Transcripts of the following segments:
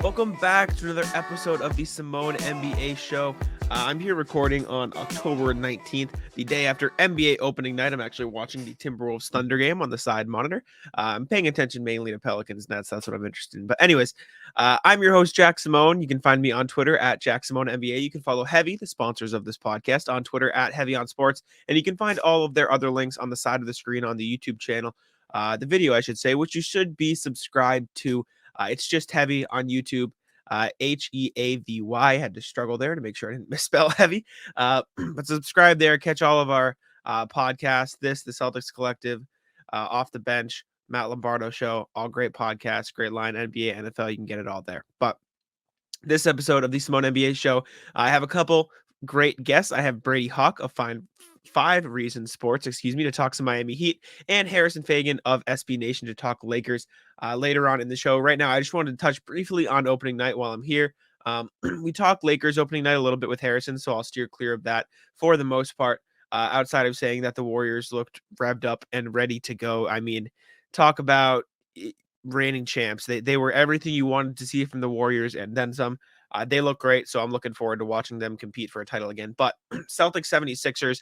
Welcome back to another episode of the Simone NBA Show. I'm here recording on October 19th, the day after NBA opening night. I'm actually watching the Timberwolves Thunder game on the side monitor. I'm paying attention mainly to Pelicans Nets. That's what I'm interested in. But anyways, I'm your host, Jack Simone. You can find me on Twitter at Jack Simone NBA. You can follow Heavy, the sponsors of this podcast, on Twitter at Heavy on Sports. And you can find all of their other links on the side of the screen on the YouTube channel, the video, I should say, which you should be subscribed to. It's just Heavy on YouTube. Heavy. Had to struggle there to make sure I didn't misspell Heavy. But subscribe there. Catch all of our podcasts. The Celtics Collective, Off the Bench, Matt Lombardo Show. All great podcasts, great line, NBA, NFL. You can get it all there. But this episode of the Simone NBA Show, I have a couple great guests. I have Brady Hawk of Five Reasons Sports, to talk some Miami Heat, and Harrison Faigen of SB Nation to talk Lakers later on in the show. Right now, I just wanted to touch briefly on opening night while I'm here. We talked Lakers opening night a little bit with Harrison, so I'll steer clear of that for the most part, outside of saying that the Warriors looked revved up and ready to go. I mean, talk about reigning champs. They were everything you wanted to see from the Warriors and then some. They look great, so I'm looking forward to watching them compete for a title again. But Celtics 76ers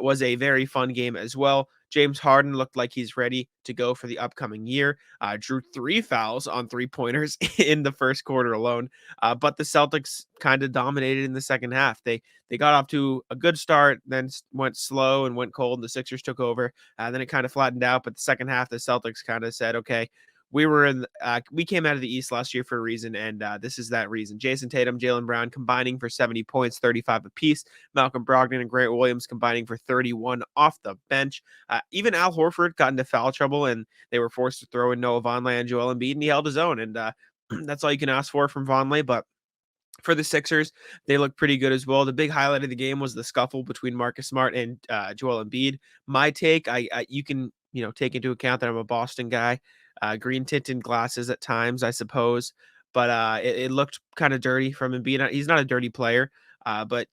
was a very fun game as well. James Harden looked like he's ready to go for the upcoming year. Drew 3 fouls on 3-pointers in the first quarter alone. But the Celtics kind of dominated in the second half. They got off to a good start, then went slow and went cold. The Sixers took over. Then it kind of flattened out. But the second half, the Celtics kind of said, okay, we came out of the East last year for a reason, and this is that reason. Jason Tatum, Jaylen Brown combining for 70 points, 35 apiece. Malcolm Brogdon and Grant Williams combining for 31 off the bench. Even Al Horford got into foul trouble, and they were forced to throw in Noah Vonleh and Joel Embiid, and he held his own. And that's all you can ask for from Vonleh, but for the Sixers, they look pretty good as well. The big highlight of the game was the scuffle between Marcus Smart and Joel Embiid. My take, you can take into account that I'm a Boston guy, green tinted glasses at times, I suppose, but it looked kind of dirty from Embiid. He's not a dirty player, but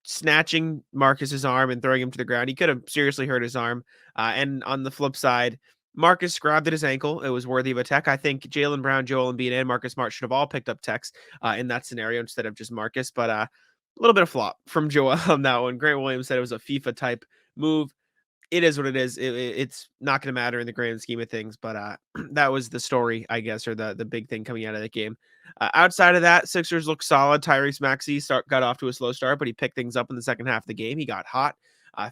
snatching Marcus's arm and throwing him to the ground, he could have seriously hurt his arm. And on the flip side, Marcus grabbed at his ankle. It was worthy of a tech. I think Jaylen Brown, Joel Embiid, and Marcus Smart should have all picked up techs in that scenario instead of just Marcus. But a little bit of flop from Joel on that one. Grant Williams said it was a FIFA type move. It is what it is. It's not going to matter in the grand scheme of things, but that was the story, I guess, or the big thing coming out of that game. Outside of that, Sixers look solid. Tyrese Maxey got off to a slow start, but he picked things up in the second half of the game. He got hot,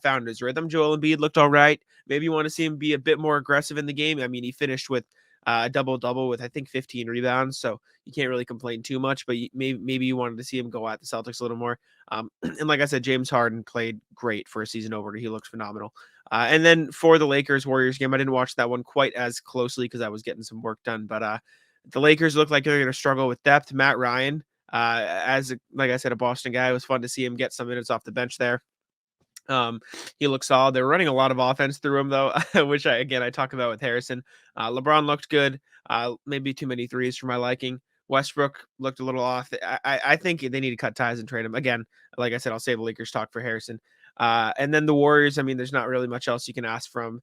found his rhythm. Joel Embiid looked all right. Maybe you want to see him be a bit more aggressive in the game. I mean, he finished with a double-double with, I think, 15 rebounds, so you can't really complain too much, but maybe you wanted to see him go at the Celtics a little more. And like I said, James Harden played great for a season opener. He looks phenomenal. And then for the Lakers-Warriors game, I didn't watch that one quite as closely because I was getting some work done, but the Lakers look like they're going to struggle with depth. Matt Ryan, like I said, a Boston guy, it was fun to see him get some minutes off the bench there. He looked solid. They were running a lot of offense through him, though, which I talk about with Harrison. LeBron looked good. Maybe too many threes for my liking. Westbrook looked a little off. I think they need to cut ties and trade him. Again, like I said, I'll save the Lakers talk for Harrison. And then the Warriors, I mean, there's not really much else you can ask from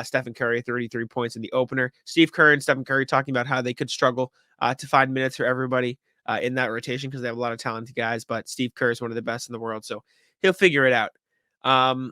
Stephen Curry, 33 points in the opener. Steve Kerr and Stephen Curry talking about how they could struggle to find minutes for everybody in that rotation because they have a lot of talented guys, but Steve Kerr is one of the best in the world, so he'll figure it out. And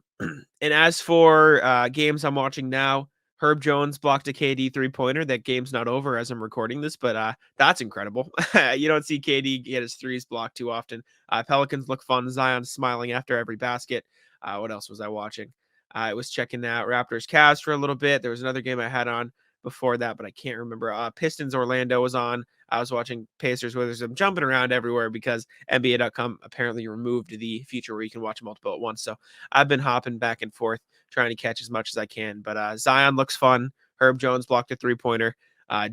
as for games I'm watching now, Herb Jones blocked a KD 3-pointer. That game's not over as I'm recording this, but that's incredible. You don't see KD get his threes blocked too often. Pelicans look fun. Zion smiling after every basket. What else was I watching? I was checking out Raptors Cavs for a little bit. There was another game I had on before that, but I can't remember. Pistons Orlando was on. I was watching Pacers Wizards. I'm jumping around everywhere because NBA.com apparently removed the feature where you can watch multiple at once. So I've been hopping back and forth trying to catch as much as I can. But Zion looks fun. Herb Jones blocked a 3-pointer.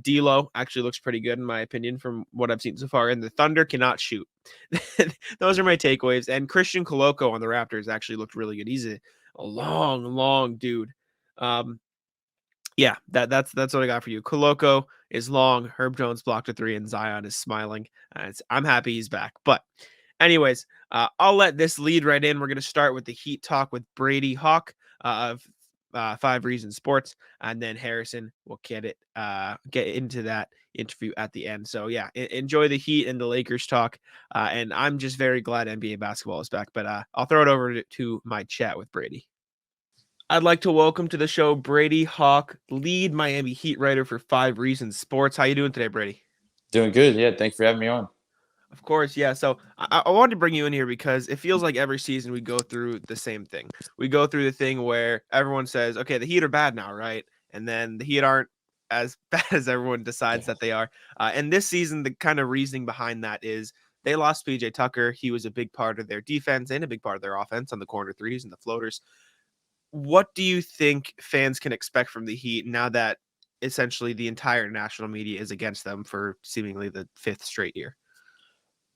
D'Lo actually looks pretty good in my opinion from what I've seen so far. And the Thunder cannot shoot. Those are my takeaways. And Christian Coloco on the Raptors actually looked really good. He's a long dude. Yeah, that's what I got for you. Coloco is long. Herb Jones blocked a 3, and Zion is smiling. I'm happy he's back. But anyways, I'll let this lead right in. We're going to start with the Heat talk with Brady Hawk of 5 Reasons Sports, and then Harrison will get into that interview at the end. So yeah, enjoy the Heat and the Lakers talk. And I'm just very glad NBA basketball is back. But I'll throw it over to my chat with Brady. I'd like to welcome to the show Brady Hawk, lead Miami Heat writer for 5 Reasons Sports. How you doing today, Brady? Doing good. Yeah, thanks for having me on. Of course, yeah. So I wanted to bring you in here because it feels like every season we go through the same thing. We go through the thing where everyone says, okay, the Heat are bad now, right? And then the Heat aren't as bad as everyone decides Yeah. that they are. And this season, the kind of reasoning behind that is they lost PJ Tucker. He was a big part of their defense and a big part of their offense on the corner threes and the floaters. What do you think fans can expect from the Heat now that essentially the entire national media is against them for seemingly the 5th straight year?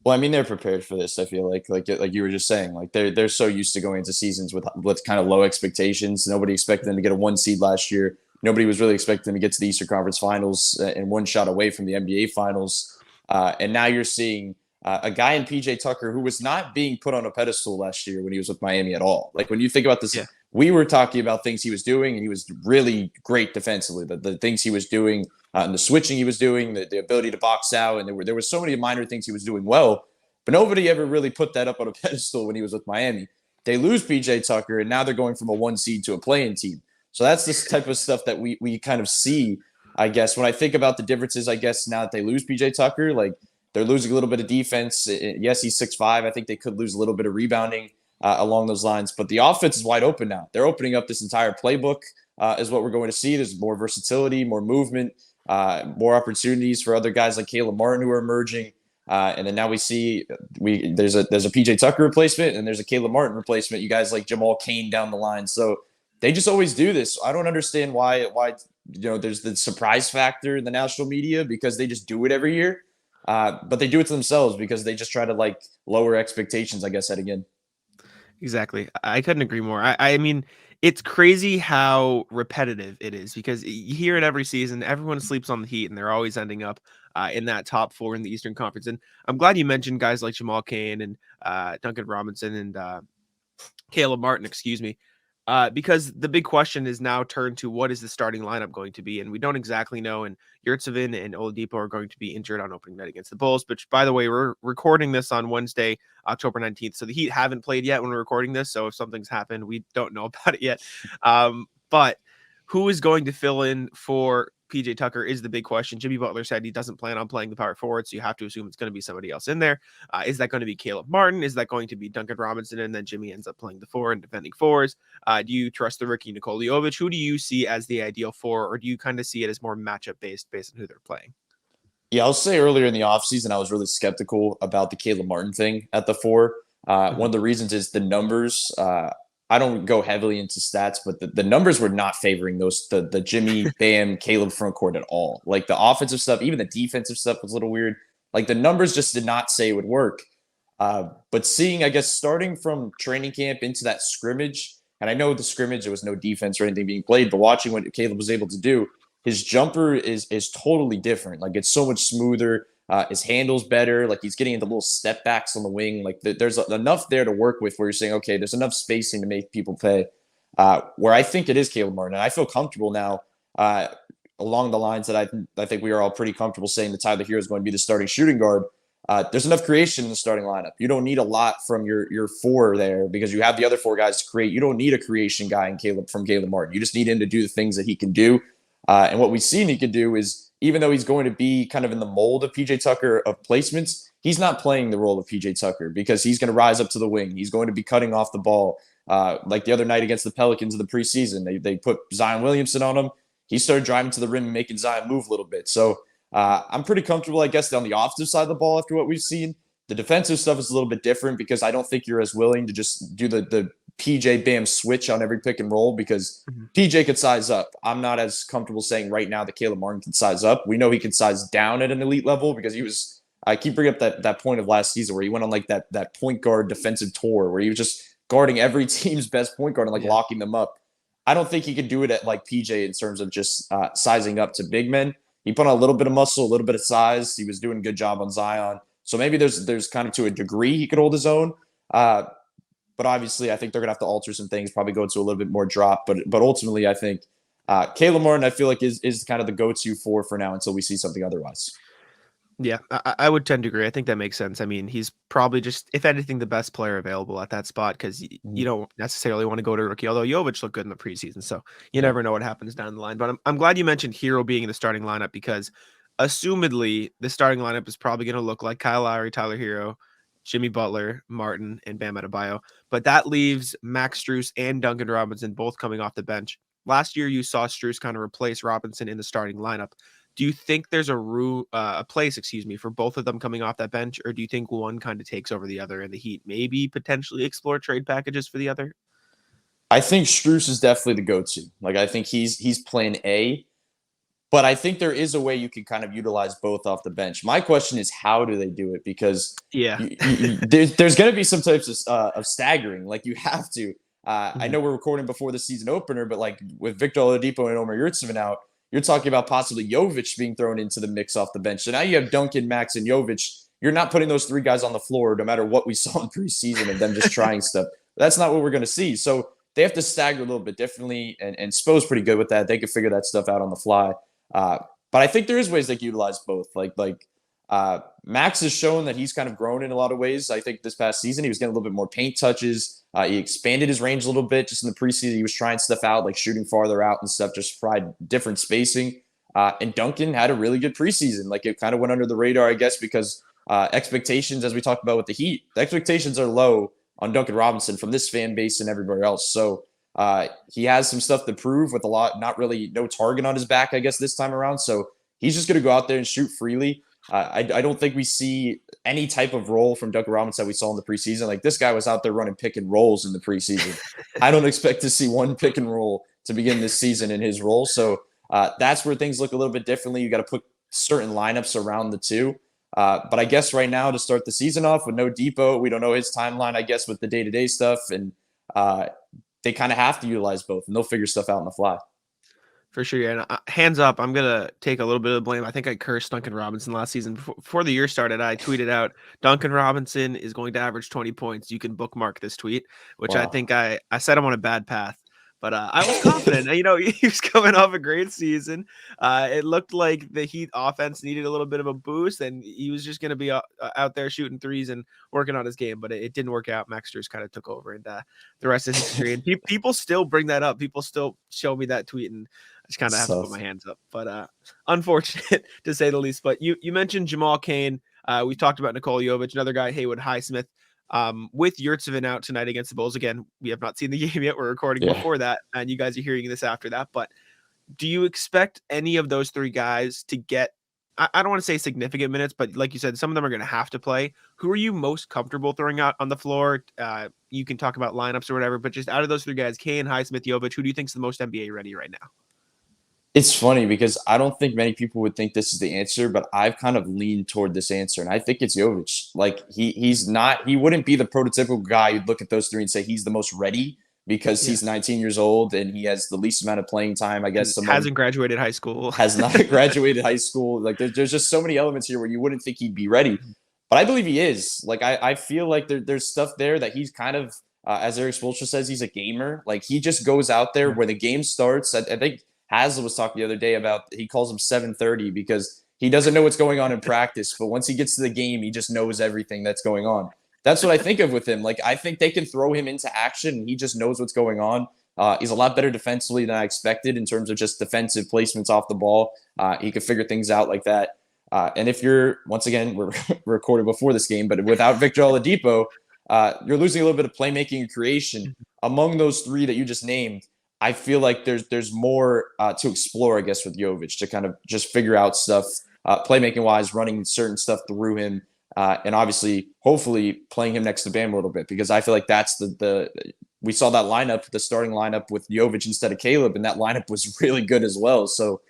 Well, I mean, they're prepared for this. I feel like you were just saying, like they're so used to going into seasons with kind of low expectations. Nobody expected them to get a 1 seed last year. Nobody was really expecting them to get to the Eastern Conference Finals and one shot away from the NBA Finals. And now you're seeing a guy in PJ Tucker who was not being put on a pedestal last year when he was with Miami at all. Like when you think about this, Yeah. we were talking about things he was doing, and he was really great defensively. The things he was doing and the switching he was doing, the ability to box out, and there were so many minor things he was doing well, but nobody ever really put that up on a pedestal when he was with Miami. They lose PJ Tucker, and now they're going from a 1 seed to a play-in team. So that's this type of stuff that we kind of see, I guess. When I think about the differences, I guess now that they lose PJ Tucker, like they're losing a little bit of defense. Yes, he's 6'5". I think they could lose a little bit of rebounding along those lines. But the offense is wide open now. They're opening up this entire playbook is what we're going to see. There's more versatility, more movement, more opportunities for other guys like Caleb Martin who are emerging. And then now we see there's a PJ Tucker replacement and there's a Caleb Martin replacement. You guys like Jamal Cain down the line. So they just always do this. I don't understand why there's the surprise factor in the national media because they just do it every year. But they do it to themselves because they just try to like lower expectations, I guess, heading in. Exactly. I couldn't agree more. I mean, it's crazy how repetitive it is because you hear it every season. Everyone sleeps on the Heat, and they're always ending up in that top 4 in the Eastern Conference. And I'm glad you mentioned guys like Jamal Cain and Duncan Robinson and Caleb Martin, excuse me, because the big question is now turned to what is the starting lineup going to be, and we don't exactly know. And Yurtsevin and Oladipo are going to be injured on opening night against the Bulls. But by the way, we're recording this on Wednesday, October 19th, so the Heat haven't played yet when we're recording this. So if something's happened, we don't know about it yet. But who is going to fill in for PJ Tucker is the big question. Jimmy Butler said he doesn't plan on playing the power forward, so you have to assume it's going to be somebody else in there. Is that going to be Caleb Martin? Is that going to be Duncan Robinson? And then Jimmy ends up playing the 4 and defending 4s. Do you trust the rookie Nikola Jovic? Who do you see as the ideal 4, or do you kind of see it as more matchup based on who they're playing? Yeah, I'll say earlier in the offseason, I was really skeptical about the Caleb Martin thing at the 4. One of the reasons is the numbers. I don't go heavily into stats, but the numbers were not favoring the Jimmy, Bam, Caleb front court at all. Like the offensive stuff, even the defensive stuff was a little weird. Like the numbers just did not say it would work. But seeing, I guess, starting from training camp into that scrimmage, and I know the scrimmage, there was no defense or anything being played, but watching what Caleb was able to do, his jumper is totally different. Like it's so much smoother. His handle's better. Like he's getting into little step backs on the wing. Like there's enough there to work with where you're saying, okay, there's enough spacing to make people pay. Where I think it is Caleb Martin. And I feel comfortable now along the lines that I think we are all pretty comfortable saying that Tyler Hero is going to be the starting shooting guard. There's enough creation in the starting lineup. You don't need a lot from your 4 there because you have the other 4 guys to create. You don't need a creation guy in Caleb Martin. You just need him to do the things that he can do. And what we've seen he can do is, even though he's going to be kind of in the mold of PJ Tucker of placements, he's not playing the role of PJ Tucker because he's going to rise up to the wing. He's going to be cutting off the ball. Like the other night against the Pelicans in the preseason, they put Zion Williamson on him. He started driving to the rim and making Zion move a little bit. So I'm pretty comfortable, I guess, on the offensive side of the ball after what we've seen. The defensive stuff is a little bit different because I don't think you're as willing to just do the PJ Bam switch on every pick and roll because PJ could size up. I'm not as comfortable saying right now that Caleb Martin can size up. We know he can size down at an elite level because I keep bringing up that point of last season where he went on like that point guard defensive tour where he was just guarding every team's best point guard and locking them up. I don't think he could do it at like PJ in terms of just sizing up to big men. He put on a little bit of muscle, a little bit of size. He was doing a good job on Zion. So maybe there's kind of to a degree he could hold his own. But obviously, I think they're going to have to alter some things, probably go to a little bit more drop. But ultimately, I think Caleb Martin, I feel like is kind of the go-to for now until we see something otherwise. Yeah, I would tend to agree. I think that makes sense. I mean, he's probably just, if anything, the best player available at that spot because you Mhm. don't necessarily want to go to rookie, although Jovic looked good in the preseason. So you Yeah. never know what happens down the line. But I'm glad you mentioned Hero being in the starting lineup because assumedly the starting lineup is probably going to look like Kyle Lowry, Tyler Hero, Jimmy Butler, Martin, and Bam Adebayo. But that leaves Max Strus and Duncan Robinson both coming off the bench. Last year, you saw Strus kind of replace Robinson in the starting lineup. Do you think there's a place, excuse me, for both of them coming off that bench, or do you think one kind of takes over the other and the Heat maybe potentially explore trade packages for the other? I think Strus is definitely the go-to. Like I think he's plan A, but I think there is a way you can kind of utilize both off the bench. My question is, how do they do it? Because Yeah. there's going to be some types of staggering. Like you have to. I Mhm. know we're recording before the season opener, but like with Victor Oladipo and Omer Yurtseven out, you're talking about possibly Jovic being thrown into the mix off the bench. So now you have Duncan, Max, and Jovic. You're not putting those three guys on the floor, no matter what we saw in preseason of them just trying stuff. That's not what we're going to see. So they have to stagger a little bit differently, and Spo's pretty good with that. They can figure that stuff out on the fly. Uh, but I think there is ways they can utilize both. Max has shown that he's kind of grown in a lot of ways. I think this past season he was getting a little bit more paint touches. He expanded his range a little bit just in the preseason. He was trying stuff out, like shooting farther out and stuff, just tried different spacing. And Duncan had a really good preseason. Like it kind of went under the radar, I guess, because expectations, as we talked about with the Heat, the expectations are low on Duncan Robinson from this fan base and everybody else. So he has some stuff to prove with a lot, not really no target on his back, I guess, this time around. So he's just going to go out there and shoot freely. I don't think we see any type of role from Duncan Robinson that we saw in the preseason. Like this guy was out there running pick and rolls in the preseason. I don't expect to see one pick and roll to begin this season in his role. So that's where things look a little bit differently. You got to put certain lineups around the two. But I guess right now to start the season off with no Depot, we don't know his timeline, I guess, with the day-to-day stuff. And they kind of have to utilize both and they'll figure stuff out on the fly. For sure. And hands up, I'm going to take a little bit of the blame. I think I cursed Duncan Robinson last season. Before the year started, I tweeted out Duncan Robinson is going to average 20 points. You can bookmark this tweet, which I Wow. think I set him on a bad path. But I was confident. You know, he was coming off a great season. It looked like the Heat offense needed a little bit of a boost, and he was just going to be out there shooting threes and working on his game. But it didn't work out. Max Strus kind of took over, and the rest is history. And people still bring that up. People still show me that tweet, and I just kind of have to put my hands up. But unfortunate to say the least. But you mentioned Jamal Cain. We talked about Nikola Jovic, another guy, Haywood Highsmith. With Yurtseven out tonight against the Bulls. Again, we have not seen the game yet. We're recording Yeah. before that, and you guys are hearing this after that. But do you expect any of those three guys to get, I don't want to say significant minutes, but like you said, some of them are going to have to play. Who are you most comfortable throwing out on the floor? You can talk about lineups or whatever, but just out of those three guys, Kane, Highsmith, Jovic, who do you think is the most NBA ready right now? It's funny because I don't think many people would think this is the answer, but I've kind of leaned toward this answer, and I think it's Jovic. Like he wouldn't be the prototypical guy you'd look at those three and say he's the most ready because Yeah. he's 19 years old and he has the least amount of playing time, I guess, And among hasn't graduated high school. has not graduated high school. Like there's just so many elements here where you wouldn't think he'd be ready, but I believe he is. Like I feel like there's stuff there that he's kind of as Eric Spoelstra says, he's a gamer. Like he just goes out there Yeah. where the game starts. I think Haslett was talking the other day about he calls him 7:30 because he doesn't know what's going on in practice, but once he gets to the game, he just knows everything that's going on. That's what I think of with him. Like I think they can throw him into action, and he just knows what's going on. He's a lot better defensively than I expected in terms of just defensive placements off the ball. He could figure things out like that. And if you're, once again, we're recorded before this game, but without Victor Oladipo, you're losing a little bit of playmaking and creation. Among those three that you just named, I feel like there's more to explore, I guess, with Jovic to kind of just figure out stuff playmaking wise, running certain stuff through him, and obviously, hopefully, playing him next to Bam a little bit because I feel like that's the we saw that lineup, the starting lineup with Jovic instead of Caleb, and that lineup was really good as well. So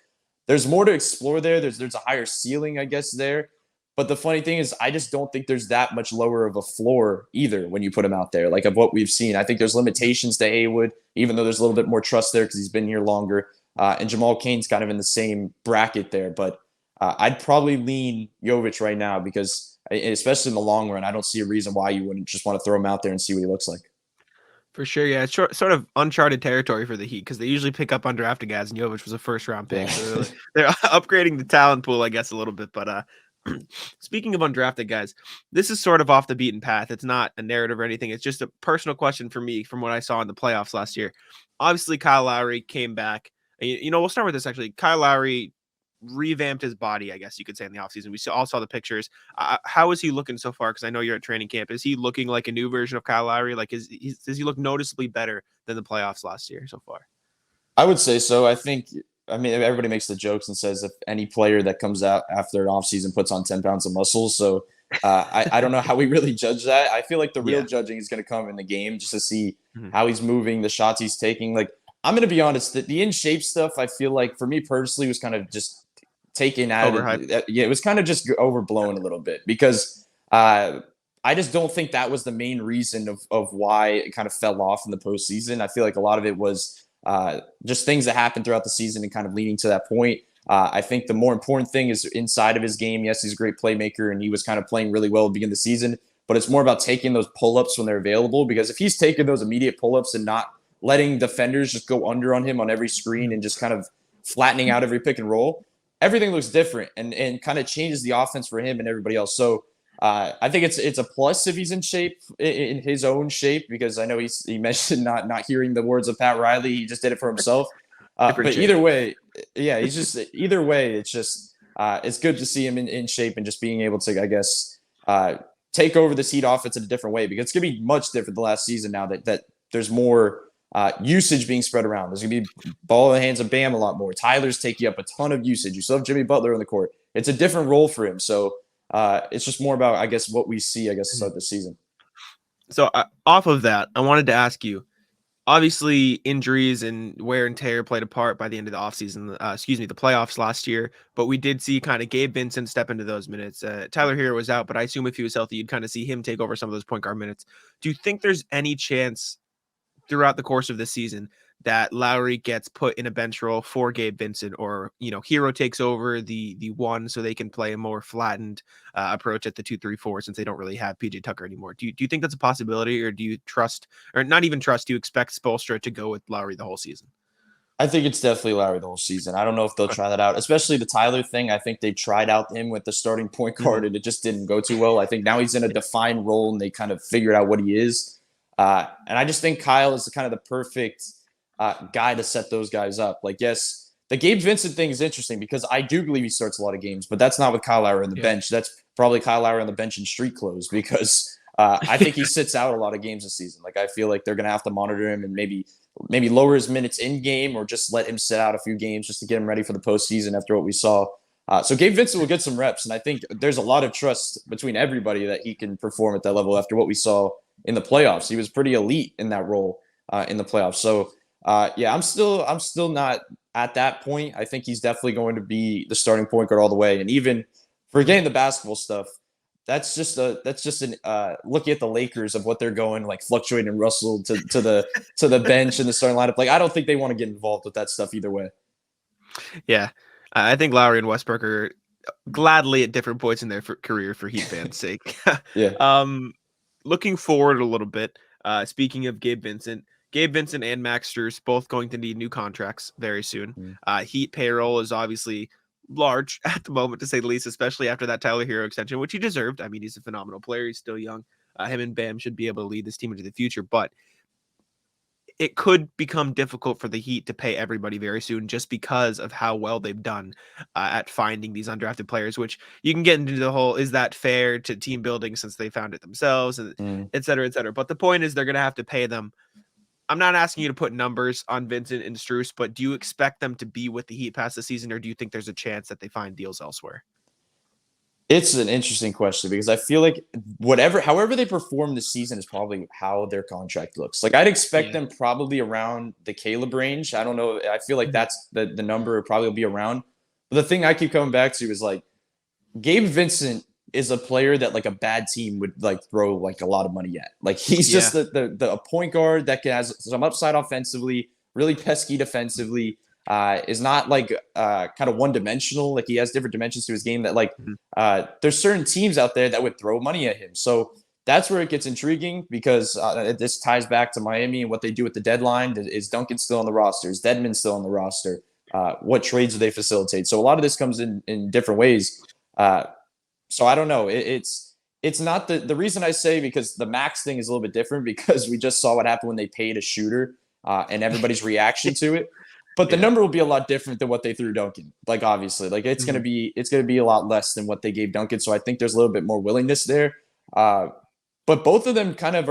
there's more to explore there. There's a higher ceiling, I guess, there. But the funny thing is, I just don't think there's that much lower of a floor either when you put him out there, like of what we've seen. I think there's limitations to Haywood, even though there's a little bit more trust there because he's been here longer. And Jamal Cain's kind of in the same bracket there. But I'd probably lean Jovic right now because, especially in the long run, I don't see a reason why you wouldn't just want to throw him out there and see what he looks like. For sure, yeah. It's sort of uncharted territory for the Heat because they usually pick up undrafted guys, and Jovic was a first-round pick. Yeah. So they're upgrading the talent pool, I guess, a little bit. But speaking of undrafted guys, this is sort of off the beaten path. It's not a narrative or anything. It's just a personal question for me from what I saw in the playoffs last year. Obviously, Kyle Lowry came back. We'll start with this, actually. Kyle Lowry revamped his body, I guess you could say, in the offseason. We all saw the pictures. How is he looking so far? Because I know you're at training camp. Is he looking like a new version of Kyle Lowry? Like, does he look noticeably better than the playoffs last year so far? I would say so. I mean, everybody makes the jokes and says if any player that comes out after an offseason puts on 10 pounds of muscle. So I don't know how we really judge that. I feel like the real judging is going to come in the game just to see how he's moving, the shots he's taking. Like, I'm going to be honest, the in shape stuff, I feel like for me personally was kind of just taken out of it was kind of just overblown a little bit because I just don't think that was the main reason of why it kind of fell off in the postseason. I feel like a lot of it was just things that happened throughout the season and kind of leading to that point. I think the more important thing is inside of his game. Yes, he's a great playmaker and he was kind of playing really well at the beginning of the season, but it's more about taking those pull-ups when they're available, because if he's taking those immediate pull-ups and not letting defenders just go under on him on every screen and just kind of flattening out every pick and roll, everything looks different and kind of changes the offense for him and everybody else. So I think it's a plus if he's in shape, in his own shape, because I know he mentioned not hearing the words of Pat Riley. He just did it for himself. But either way, it's just it's good to see him in shape and just being able to, I guess, take over this Heat offense in a different way, because it's going to be much different the last season now that there's more usage being spread around. There's going to be ball in the hands of Bam a lot more. Tyler's taking up a ton of usage. You still have Jimmy Butler on the court. It's a different role for him. So it's just more about, I guess, what we see, to start the season. So off of that, I wanted to ask you, obviously injuries and wear and tear played a part by the end of the offseason, the playoffs last year, but we did see kind of Gabe Vincent step into those minutes. Tyler Hero was out, but I assume if he was healthy, you'd kind of see him take over some of those point guard minutes. Do you think there's any chance throughout the course of the season that Lowry gets put in a bench role for Gabe Vincent, or, Hero takes over the one so they can play a more flattened approach at the 2-3-4, since they don't really have PJ Tucker anymore? Do you think that's a possibility, or do you trust, or not even trust, do you expect Spoelstra to go with Lowry the whole season? I think it's definitely Lowry the whole season. I don't know if they'll try that out, especially the Tyler thing. I think they tried out him with the starting point guard and it just didn't go too well. I think now he's in a defined role and they kind of figured out what he is. And I just think Kyle is kind of the perfect guy to set those guys up. Like, yes, the Gabe Vincent thing is interesting because I do believe he starts a lot of games, but that's not with Kyle Lowry on the bench. That's probably Kyle Lowry on the bench in street clothes, because I think he sits out a lot of games this season. Like, I feel like they're going to have to monitor him and maybe lower his minutes in game, or just let him sit out a few games just to get him ready for the postseason after what we saw. So Gabe Vincent will get some reps, and I think there's a lot of trust between everybody that he can perform at that level after what we saw in the playoffs. He was pretty elite in that role in the playoffs. So I'm still not at that point. I think he's definitely going to be the starting point guard all the way. And even forgetting the basketball stuff, that's just an looking at the Lakers of what they're going, like fluctuating Russell to the bench and the starting lineup. Like, I don't think they want to get involved with that stuff either way. Yeah, I think Lowry and Westbrook are gladly at different points in their career for Heat fans' sake. Yeah. Looking forward a little bit. Speaking of Gabe Vincent and Max Strus both going to need new contracts very soon. Heat payroll is obviously large at the moment, to say the least, especially after that Tyler Hero extension, which he deserved. I mean, he's a phenomenal player. He's still young. Him and Bam should be able to lead this team into the future, but it could become difficult for the Heat to pay everybody very soon, just because of how well they've done at finding these undrafted players, which you can get into the whole, is that fair to team building since they found it themselves, and et cetera, et cetera. But the point is, they're going to have to pay them. I'm not asking you to put numbers on Vincent and Strus, but do you expect them to be with the Heat past the season, or do you think there's a chance that they find deals elsewhere? It's an interesting question, because I feel like however they perform this season is probably how their contract looks. Like, I'd expect them probably around the Caleb range. I don't know. I feel like that's the number probably will be around. But the thing I keep coming back to is, like, Gabe Vincent is a player that, like, a bad team would, like, throw, like, a lot of money at. Like, he's just the point guard that has some upside offensively, really pesky defensively. Is not like kind of one-dimensional. Like, he has different dimensions to his game that, like, there's certain teams out there that would throw money at him. So that's where it gets intriguing because this ties back to Miami and what they do at the deadline. Is Duncan still on the roster? Is Dedmon still on the roster? What trades do they facilitate? So a lot of this comes in different ways. So I don't know. It's not the reason I say, because the max thing is a little bit different because we just saw what happened when they paid a shooter and everybody's reaction to it. But the number will be a lot different than what they threw Duncan. Like, obviously, like it's gonna be a lot less than what they gave Duncan. So I think there's a little bit more willingness there. But both of them kind of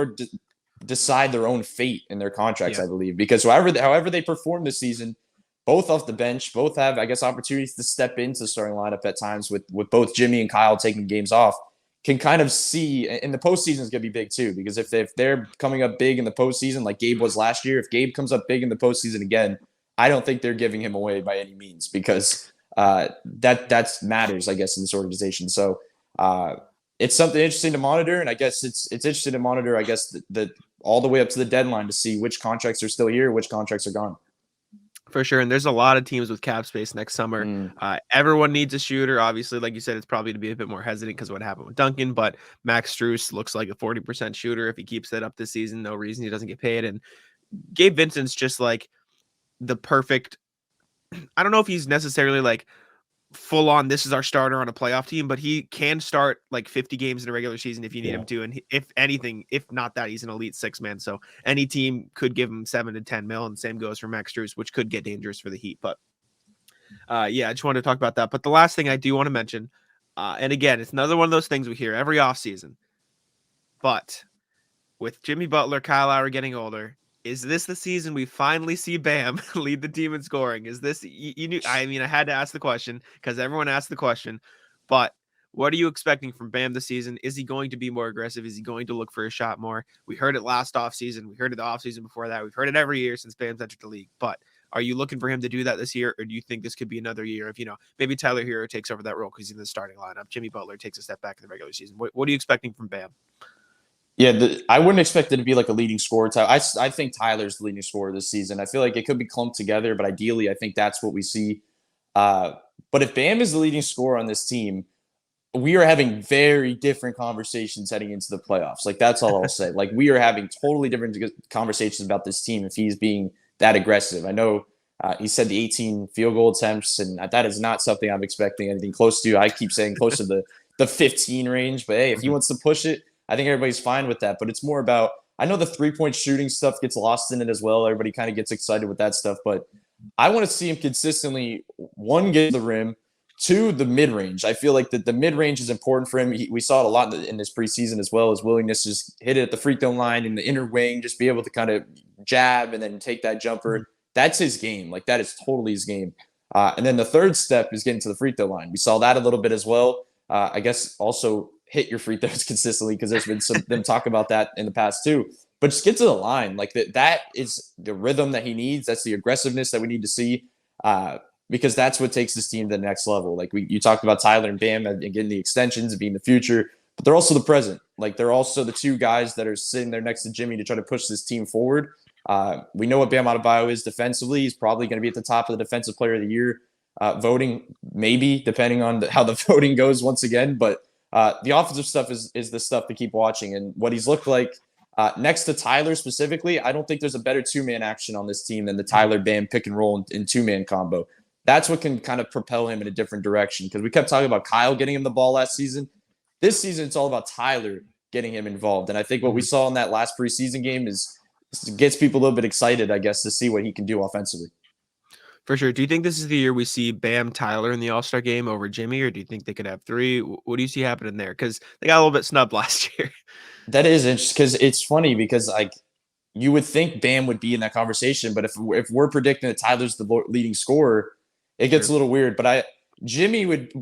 decide their own fate in their contracts, I believe, because however they perform this season, both off the bench, both have, I guess, opportunities to step into the starting lineup at times with both Jimmy and Kyle taking games off. Can kind of see, and the postseason is going to be big too, because if they're coming up big in the postseason like Gabe was last year, if Gabe comes up big in the postseason again, I don't think they're giving him away by any means, because that matters, I guess, in this organization. So it's something interesting to monitor, and I guess it's interesting to monitor, I guess, the all the way up to the deadline to see which contracts are still here, which contracts are gone. For sure. And there's a lot of teams with cap space next summer. Everyone needs a shooter. Obviously, like you said, it's probably to be a bit more hesitant because of what happened with Duncan, but Max Strus looks like a 40% shooter. If he keeps that up this season, no reason he doesn't get paid. And Gabe Vincent's just like the perfect, I don't know if he's necessarily like full on, this is our starter on a playoff team, but he can start like 50 games in a regular season if you need him to. And if anything, if not that, he's an elite 6-man. So any team could give him 7 to 10 mil, and same goes for Max Strus, which could get dangerous for the Heat. But I just wanted to talk about that. But the last thing I do want to mention, and again, it's another one of those things we hear every offseason, but with Jimmy Butler, Kyle Lowry getting older, is this the season we finally see Bam lead the team in scoring? Is this, you knew, I mean, I had to ask the question because everyone asked the question, but what are you expecting from Bam this season? Is he going to be more aggressive? Is he going to look for a shot more? We heard it last offseason. We heard it the offseason before that. We've heard it every year since Bam's entered the league. But are you looking for him to do that this year? Or do you think this could be another year of, maybe Tyler Hero takes over that role because he's in the starting lineup? Jimmy Butler takes a step back in the regular season. What are you expecting from Bam? Yeah, I wouldn't expect it to be like a leading scorer. I think Tyler's the leading scorer this season. I feel like it could be clumped together, but ideally, I think that's what we see. But if Bam is the leading scorer on this team, we are having very different conversations heading into the playoffs. Like, that's all I'll say. Like, we are having totally different conversations about this team if he's being that aggressive. I know he said the 18 field goal attempts, and that is not something I'm expecting anything close to. I keep saying close to the 15 range, but hey, if he wants to push it, I think everybody's fine with that. But it's more about, I know the 3-point shooting stuff gets lost in it as well. Everybody kind of gets excited with that stuff, but I want to see him consistently, one, get to the rim, two, the mid-range. I feel like the mid-range is important for him. We saw it a lot in this preseason as well, his willingness to just hit it at the free throw line in the inner wing, just be able to kind of jab and then take that jumper. That's his game. Like, that is totally his game. And then the third step is getting to the free throw line. We saw that a little bit as well. I guess also hit your free throws consistently, because there's been them talk about that in the past too. But just get to the line. Like, that is the rhythm that he needs. That's the aggressiveness that we need to see, because that's what takes this team to the next level. Like, you talked about Tyler and Bam and getting the extensions and being the future, but they're also the present. Like, they're also the two guys that are sitting there next to Jimmy to try to push this team forward. We know what Bam Adebayo is defensively. He's probably going to be at the top of the Defensive Player of the Year voting, maybe, depending on how the voting goes once again. But the offensive stuff is the stuff to keep watching. And what he's looked like next to Tyler specifically, I don't think there's a better two-man action on this team than the Tyler Bam pick and roll and two-man combo. That's what can kind of propel him in a different direction, because we kept talking about Kyle getting him the ball last season. This season, it's all about Tyler getting him involved. And I think what we saw in that last preseason game gets people a little bit excited, I guess, to see what he can do offensively. For sure. Do you think this is the year we see Bam Tyler in the All-Star game over Jimmy, or do you think they could have three? What do you see happening there? Because they got a little bit snubbed last year. That is interesting, because it's funny, because like, you would think Bam would be in that conversation, but if we're predicting that Tyler's the leading scorer, it gets a little weird. But Jimmy would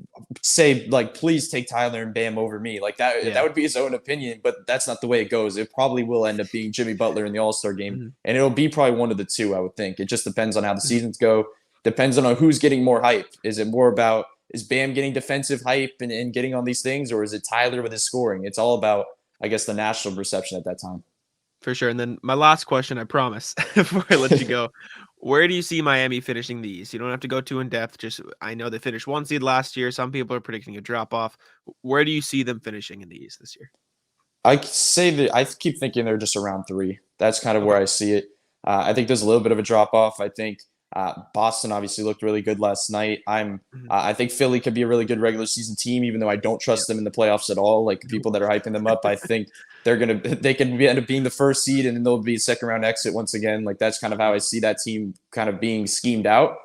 say, like, please take Tyler and Bam over me. Like, that would be his own opinion, but that's not the way it goes. It probably will end up being Jimmy Butler in the All-Star game, and it'll be probably one of the two, I would think. It just depends on how the seasons go. Depends on who's getting more hype. Is it more about, is Bam getting defensive hype and getting on these things, or is it Tyler with his scoring? It's all about, I guess, the national perception at that time. For sure. And then my last question, I promise, before I let you go, where do you see Miami finishing the East? You don't have to go too in depth. Just, I know they finished 1 seed last year. Some people are predicting a drop off. Where do you see them finishing in the East this year? I say that I keep thinking they're just around 3. That's kind of where Okay. I see it. I think there's a little bit of a drop off. I think Boston obviously looked really good last night. Mhm. I think Philly could be a really good regular season team, even though I don't Yep. trust them in the playoffs at all. Like Nope. people that are hyping them up, I think they can end up being the first seed, and then they'll be a second round exit once again. Like that's kind of how I see that team kind of being schemed out.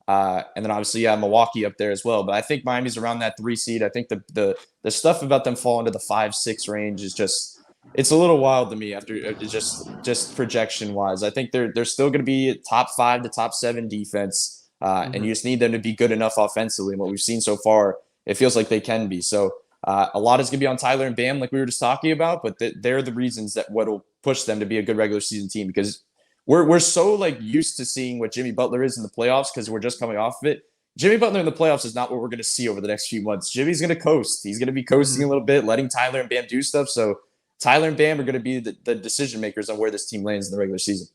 And then obviously, yeah, Milwaukee up there as well. But I think Miami's around that 3 seed. I think the stuff about them falling to the 5-6 range is just it's a little wild to me after just projection wise. I think they're still going to be top 5 to top 7 defense, and Mhm. you just need them to be good enough offensively. And what we've seen so far, it feels like they can be. So a lot is going to be on Tyler and Bam, like we were just talking about. But they're the reasons that what'll push them to be a good regular season team because we're so like used to seeing what Jimmy Butler is in the playoffs because we're just coming off of it. Jimmy Butler in the playoffs is not what we're going to see over the next few months. Jimmy's going to coast. He's going to be coasting Mhm. a little bit, letting Tyler and Bam do stuff. So Tyler and Bam are going to be the decision makers on where this team lands in the regular season.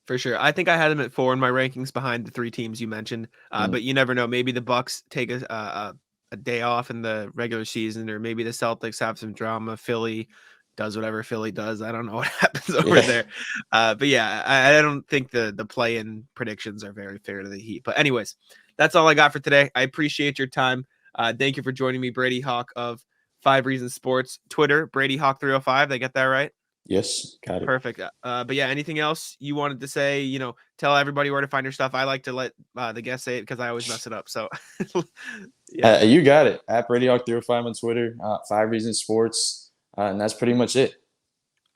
For sure. I think I had them at 4 in my rankings behind the 3 teams you mentioned. Mm. But you never know. Maybe the Bucks take a day off in the regular season, or maybe the Celtics have some drama. Philly does whatever Philly does. I don't know what happens over Yeah. there. But yeah, I don't think the play-in predictions are very fair to the Heat. But anyways, that's all I got for today. I appreciate your time. Thank you for joining me, Brady Hawk of 5 Reasons Sports, Twitter, Brady Hawk 305. Did I get that right? Yes. Got it. Perfect. But yeah, anything else you wanted to say? Tell everybody where to find your stuff. I like to let the guests say it because I always mess it up. So, yeah, You got it. At Brady Hawk 305 on Twitter, 5 Reasons Sports, and that's pretty much it.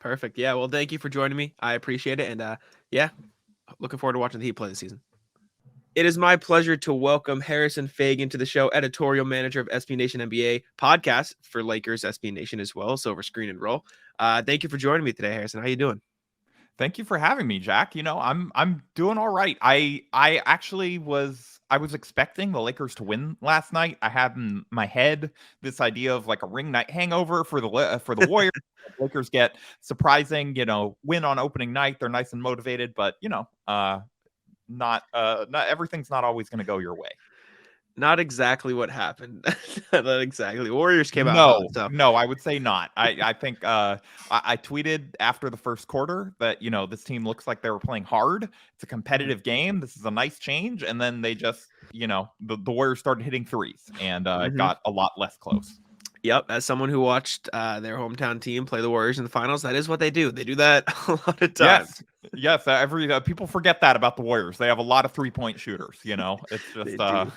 perfect. Yeah, well, thank you for joining me. I appreciate it, and yeah, looking forward to watching the Heat play this season. It is my pleasure to welcome Harrison Faigen to the show, editorial manager of SB Nation NBA podcast for Lakers SB Nation as well, Silver Screen and Roll. Thank you for joining me today, Harrison. How you doing? Thank you for having me, Jack. I'm doing all right. I was expecting the Lakers to win last night. I had in my head this idea of like a ring night hangover for the Warriors. Lakers get surprising, win on opening night. They're nice and motivated, but not everything's not always going to go your way. Not exactly what happened. Not exactly. Warriors came out hot, No, so no, I would say not. I think I tweeted after the first quarter that this team looks like they were playing hard. It's a competitive game. This is a nice change, and then they just the Warriors started hitting threes, and it mhm. got a lot less close. Yep, as someone who watched their hometown team play the Warriors in the finals, that is what they do. They do that a lot of times. Yes, yes. Every people forget that about the Warriors. They have a lot of 3-point shooters. It's They just do.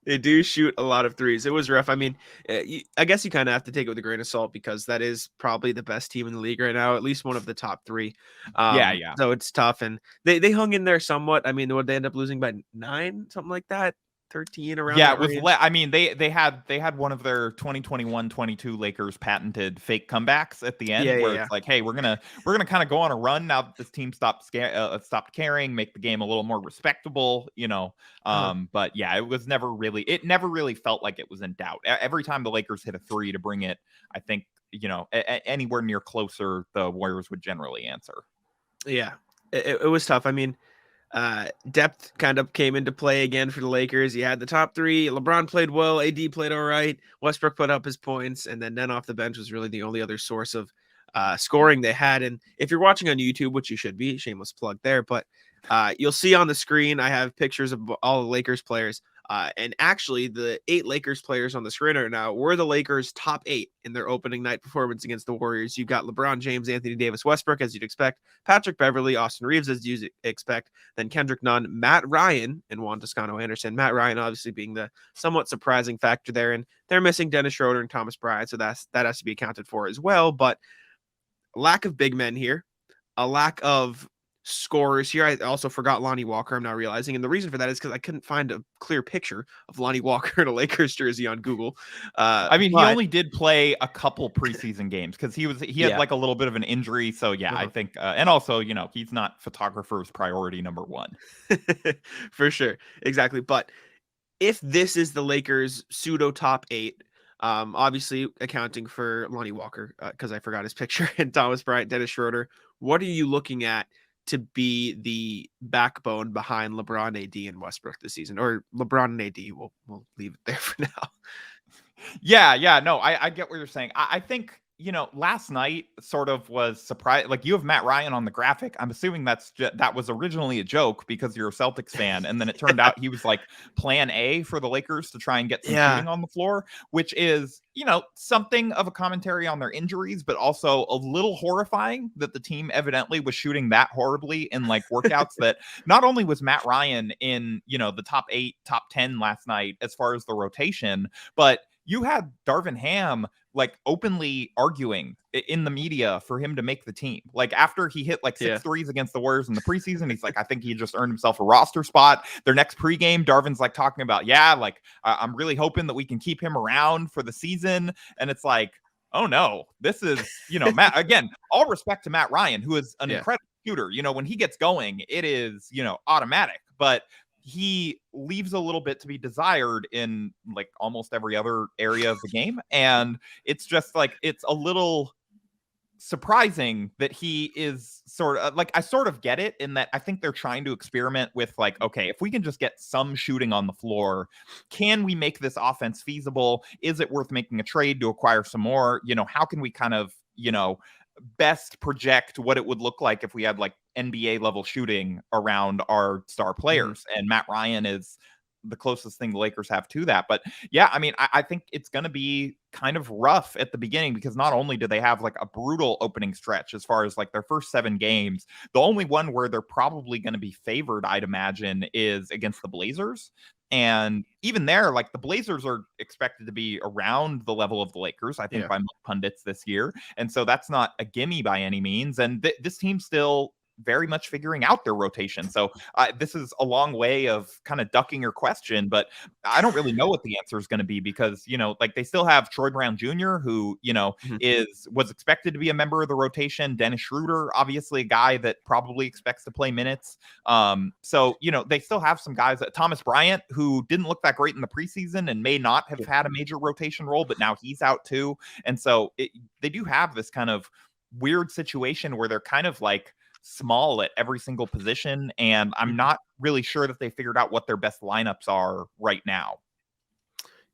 They do shoot a lot of threes. It was rough. I mean, I guess you kind of have to take it with a grain of salt because that is probably the best team in the league right now, at least one of the top 3. yeah, yeah. So it's tough, and they hung in there somewhat. I mean, would they end up losing by 9, something like that, 13 around Yeah, that it was. range? I mean, they had one of their 2021-22 Lakers patented fake comebacks at the Yeah, end, yeah, where yeah. it's like, hey, we're gonna kind of go on a run now that this team stopped caring, make the game a little more respectable. Uh-huh. But yeah, it never really felt like it was in doubt. Every time the Lakers hit a three to bring it, I think anywhere near closer, the Warriors would generally answer. Yeah, it was tough. I mean, depth kind of came into play again for the Lakers. You had the top 3. LeBron played well. AD played all right. Westbrook put up his points, and then off the bench was really the only other source of scoring they had. And if you're watching on YouTube, which you should be, shameless plug there, but you'll see on the screen I have pictures of all the Lakers players. And actually, the 8 Lakers players on the screen right now were the Lakers' top 8 in their opening night performance against the Warriors. You've got LeBron James, Anthony Davis, Westbrook, as you'd expect, Patrick Beverly, Austin Reeves, as you'd expect, then Kendrick Nunn, Matt Ryan, and Juan Toscano Anderson. Matt Ryan obviously being the somewhat surprising factor there, and they're missing Dennis Schroeder and Thomas Bryant, so that has to be accounted for as well. But lack of big men here, a lack of scorers here. I also forgot Lonnie Walker, I'm now realizing. And the reason for that is because I couldn't find a clear picture of Lonnie Walker in a Lakers jersey on Google. I mean, he But only did play a couple preseason games because he had yeah, like a little bit of an injury. So yeah, I uh-huh. think, and also he's not photographer's priority number one. For sure. Exactly. But if this is the Lakers pseudo top 8, obviously accounting for Lonnie Walker, because I forgot his picture, and Thomas Bryant, Dennis Schroeder, what are you looking at to be the backbone behind LeBron, AD, and Westbrook this season? Or LeBron and AD, we'll leave it there for now. Yeah. No, I get what you're saying. I think, last night sort of was surprised. Like, you have Matt Ryan on the graphic. I'm assuming that was originally a joke because you're a Celtics fan. And then it turned out he was like plan A for the Lakers to try and get some Yeah. shooting on the floor, which is, something of a commentary on their injuries, but also a little horrifying that the team evidently was shooting that horribly in like workouts that not only was Matt Ryan in, the top 8, top 10 last night as far as the rotation, but you had Darvin Ham like openly arguing in the media for him to make the team. Like, after he hit like six threes against the Warriors in the preseason, he's like, I think he just earned himself a roster spot. Their next pregame, Darvin's like talking about, like, I'm really hoping that we can keep him around for the season. And it's like, oh no, this is, Matt, again, all respect to Matt Ryan, who is an incredible shooter. When he gets going, it is, automatic. But he leaves a little bit to be desired in like almost every other area of the game. And it's just like, it's a little surprising that he is sort of like, I sort of get it in that I think they're trying to experiment with like, okay, if we can just get some shooting on the floor, can we make this offense feasible? Is it worth making a trade to acquire some more? How can we kind of, best project what it would look like if we had like NBA level shooting around our star players? And Matt Ryan is the closest thing the Lakers have to that. But yeah, I mean, I think it's going to be kind of rough at the beginning because not only do they have like a brutal opening stretch as far as like their first 7 games, the only one where they're probably going to be favored, I'd imagine, is against the Blazers. And even there, like, the Blazers are expected to be around the level of the Lakers, I think, by most pundits this year. And so that's not a gimme by any means. And this team's still very much figuring out their rotation. So this is a long way of kind of ducking your question, but I don't really know what the answer is going to be because, like, they still have Troy Brown Jr., who, was expected to be a member of the rotation. Dennis Schroeder, obviously a guy that probably expects to play minutes. So, they still have some guys, Thomas Bryant, who didn't look that great in the preseason and may not have had a major rotation role, but now he's out too. And so they do have this kind of weird situation where they're kind of like small at every single position, and I'm not really sure that they figured out what their best lineups are right now.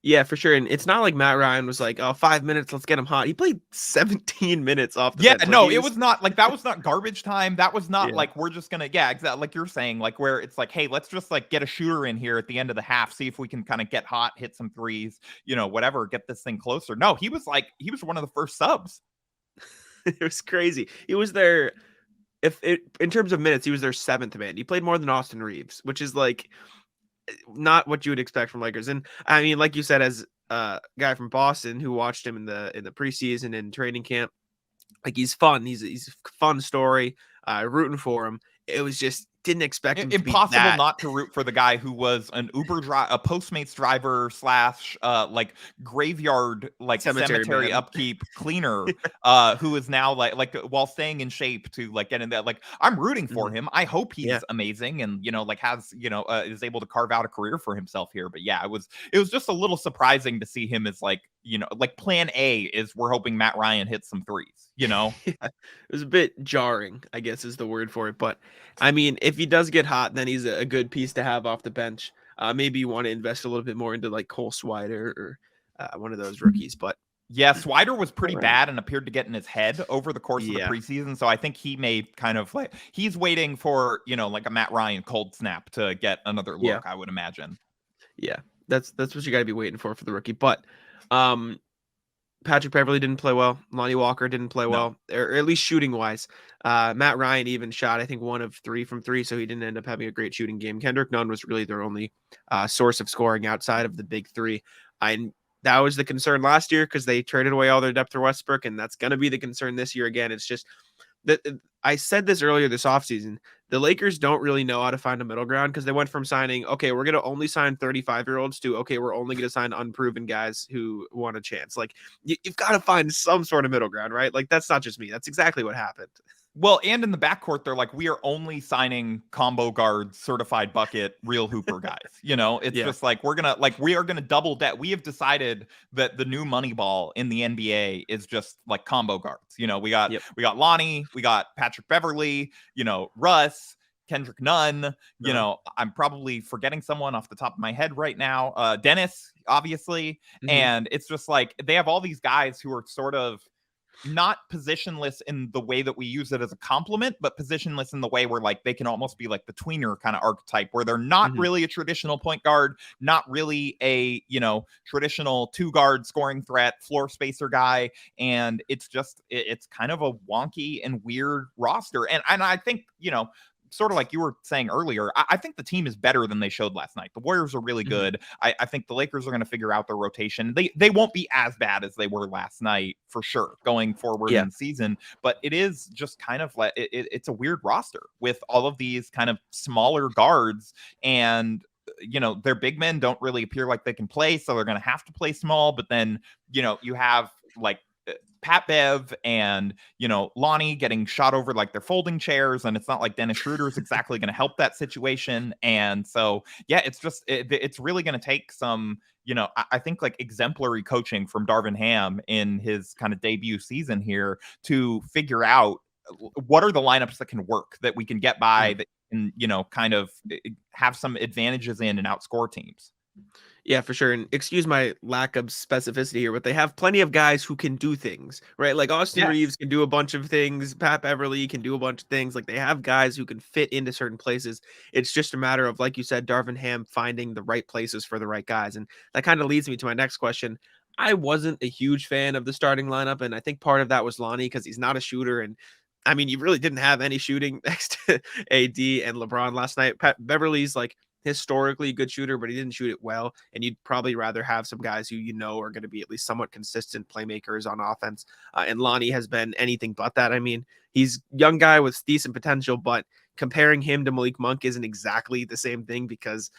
Yeah, for sure. And it's not like Matt Ryan was like, oh, 5 minutes, let's get him hot. He played 17 minutes off the bench. No, it was not like, that was not garbage time. That was not like, we're just gonna, exactly like you're saying, like, where it's like, hey, let's just like get a shooter in here at the end of the half, see if we can kind of get hot, hit some threes, whatever, get this thing closer. No, he was one of the first subs. It was crazy. He was there. In terms of minutes, he was their 7th man. He played more than Austin Reeves, which is like not what you would expect from Lakers. And I mean, like you said, as a guy from Boston who watched him in the preseason and training camp, like, he's fun. He's a fun story. Rooting for him. It was just didn't expect him impossible to be that. Not to root for the guy who was an a Postmates driver / like graveyard, like cemetery upkeep cleaner, who is now like while staying in shape to like get in that. Like, I'm rooting for him. I hope he's amazing and like has is able to carve out a career for himself here. But yeah, it was just a little surprising to see him as like like plan A is we're hoping Matt Ryan hits some threes. It was a bit jarring, I guess is the word for it. But I mean, if he does get hot, then he's a good piece to have off the bench. Maybe you want to invest a little bit more into like Cole Swider or one of those rookies. But yeah, Swider was pretty bad and appeared to get in his head over the course of the preseason. So I think he may kind of like, he's waiting for, like a Matt Ryan cold snap to get another look, I would imagine. Yeah, that's what you got to be waiting for the rookie. But Patrick Beverley didn't play well. Lonnie Walker didn't play well, or at least shooting wise. Matt Ryan even shot, I think, 1 of 3 from 3, so he didn't end up having a great shooting game. Kendrick Nunn was really their only source of scoring outside of the big 3. And that was the concern last year because they traded away all their depth for Westbrook, and that's going to be the concern this year again. It's just that I said this earlier this offseason. The Lakers don't really know how to find a middle ground because they went from signing, okay, we're going to only sign 35-year-olds to, okay, we're only going to sign unproven guys who want a chance. Like, you've got to find some sort of middle ground, right? Like, that's not just me. That's exactly what happened. Well, and in the backcourt, they're like, we are only signing combo guards, certified bucket, real hooper guys. It's just like, we are going to double that. We have decided that the new money ball in the NBA is just like combo guards. We got Lonnie, we got Patrick Beverley, Russ, Kendrick Nunn. You know, I'm probably forgetting someone off the top of my head right now. Dennis, obviously. And it's just like they have all these guys who are sort of not positionless in the way that we use it as a compliment, but positionless in the way where like they can almost be like the tweener kind of archetype, where they're not really a traditional point guard, not really a, you know, traditional 2-guard scoring threat, floor spacer guy. And it's just, it's kind of a wonky and weird roster. And I think, you know, sort of like you were saying earlier, I think the team is better than they showed last night. The Warriors are really good. I think the Lakers are going to figure out their rotation. They won't be as bad as they were last night for sure going forward in the season, but it is just kind of like it's a weird roster with all of these kind of smaller guards, and you know, their big men don't really appear like they can play, so they're going to have to play small. But then, you know, you have like Pat Bev and, you know, Lonnie getting shot over like they're folding chairs, and it's not like Dennis Schroeder is exactly going to help that situation. And so, yeah, it's just, it's really going to take some, you know, I think like exemplary coaching from Darvin Ham in his kind of debut season here to figure out what are the lineups that can work, that we can get by, that can, you know, kind of have some advantages in and outscore teams. Yeah, for sure. And excuse my lack of specificity here, but they have plenty of guys who can do things, right? Like Austin Reeves can do a bunch of things. Pat Beverly can do a bunch of things. Like they have guys who can fit into certain places. It's just a matter of, like you said, Darvin Ham finding the right places for the right guys. And that kind of leads me to my next question. I wasn't a huge fan of the starting lineup, and I think part of that was Lonnie because he's not a shooter. And I mean, you really didn't have any shooting next to AD and LeBron last night. Pat Beverly's like historically good shooter, but he didn't shoot it well. And you'd probably rather have some guys who you know are going to be at least somewhat consistent playmakers on offense. And Lonnie has been anything but that. I mean, he's a young guy with decent potential, but comparing him to Malik Monk isn't exactly the same thing, because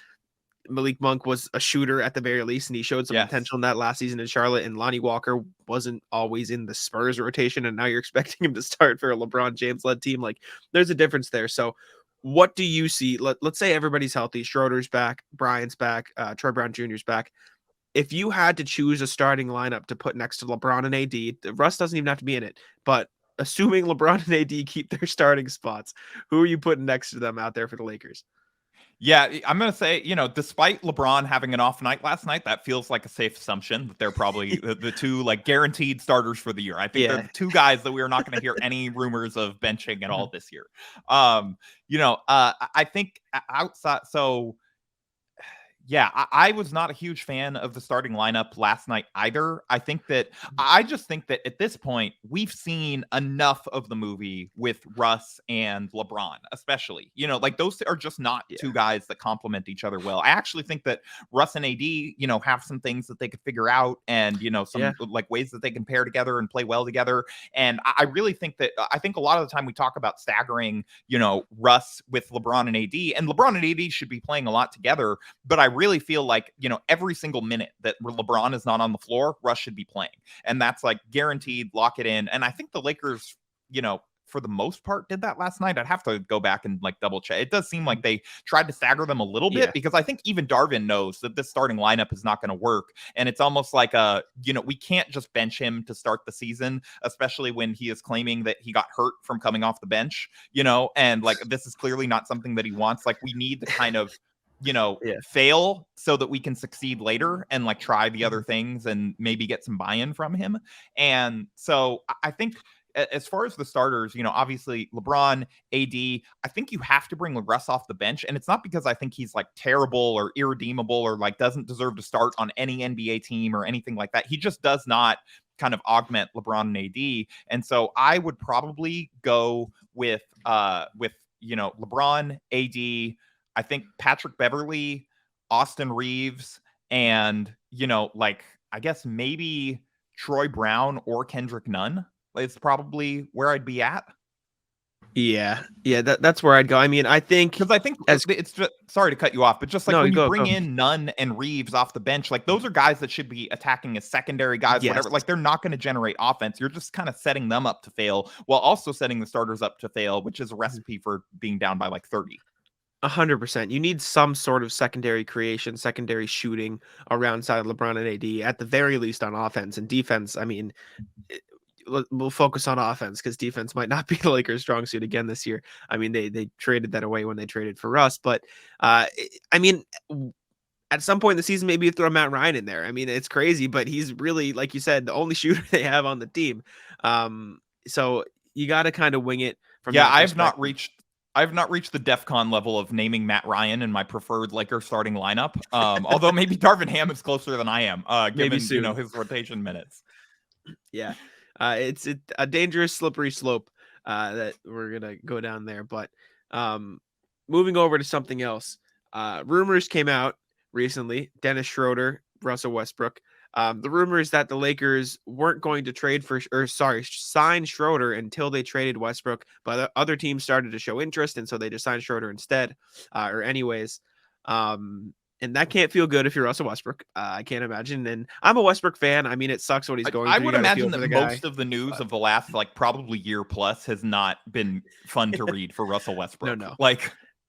Malik Monk was a shooter at the very least, and he showed some potential in that last season in Charlotte. And Lonnie Walker wasn't always in the Spurs rotation, and now you're expecting him to start for a LeBron James-led team. Like, there's a difference there. So what do you see? Let's say everybody's healthy. Schroeder's back, Bryant's back, Troy Brown Jr.'s back. If you had to choose a starting lineup to put next to LeBron and AD, Russ doesn't even have to be in it, but assuming LeBron and AD keep their starting spots, who are you putting next to them out there for the Lakers? Yeah, I'm going to say, you know, despite LeBron having an off night last night, that feels like a safe assumption that they're probably the two like guaranteed starters for the year. I think they're the two guys that we are not going to hear any rumors of benching at all this year. You know, I think outside, so yeah, I was not a huge fan of the starting lineup last night either. I just think that at this point, we've seen enough of the movie with Russ and LeBron, especially. You know, like those are just not two guys that complement each other well. I actually think that Russ and AD, you know, have some things that they could figure out, and, you know, some like ways that they can pair together and play well together. And I really think that, I think a lot of the time we talk about staggering, you know, Russ with LeBron and AD, and LeBron and AD should be playing a lot together. But I really feel like, you know, every single minute that LeBron is not on the floor, Russ should be playing. And that's like guaranteed, lock it in. And I think the Lakers, you know, for the most part did that last night. I'd have to go back and like double check. It does seem like they tried to stagger them a little bit, because I think even Darvin knows that this starting lineup is not going to work. And it's almost like you know, we can't just bench him to start the season, especially when he is claiming that he got hurt from coming off the bench, you know, and like, this is clearly not something that he wants. Like, we need to kind of, you know, fail so that we can succeed later and like try the other things and maybe get some buy-in from him. And so I think as far as the starters, you know, obviously LeBron, AD, I think you have to bring Russ off the bench. And it's not because I think he's like terrible or irredeemable or like doesn't deserve to start on any NBA team or anything like that. He just does not kind of augment LeBron and AD. And so I would probably go with, you know, LeBron, AD, I think Patrick Beverly, Austin Reeves, and, you know, like, I guess maybe Troy Brown or Kendrick Nunn is probably where I'd be at. Yeah, that's where I'd go. I mean, I think, because I think it's just, sorry to cut you off, but just like when you bring in Nunn and Reeves off the bench, like those are guys that should be attacking as secondary guys, whatever. Like, they're not going to generate offense. You're just kind of setting them up to fail while also setting the starters up to fail, which is a recipe for being down by like 30. 100%. You need some sort of secondary creation, secondary shooting around side LeBron and AD, at the very least on offense. And defense, I mean, we'll focus on offense because defense might not be the Lakers' strong suit again this year. I mean, they traded that away when they traded for Russ, but I mean, at some point in the season, maybe you throw Matt Ryan in there. I mean, it's crazy, but he's really, like you said, the only shooter they have on the team. So you got to kind of wing it from that perspective. I've not reached the DEFCON level of naming Matt Ryan in my preferred Lakers starting lineup. Although maybe Darvin Ham is closer than I am, given his rotation minutes. Yeah, it's a dangerous, slippery slope that we're gonna go down there. But moving over to something else, rumors came out recently. Dennis Schroeder, Russell Westbrook. The rumor is that the Lakers weren't going to sign Schroeder until they traded Westbrook, but other teams started to show interest, and so they just signed Schroeder instead, or anyways. And that can't feel good if you're Russell Westbrook. I can't imagine. And I'm a Westbrook fan. I mean, it sucks what he's going through. I would imagine that most of the news of the last, probably year plus has not been fun to read for Russell Westbrook. No.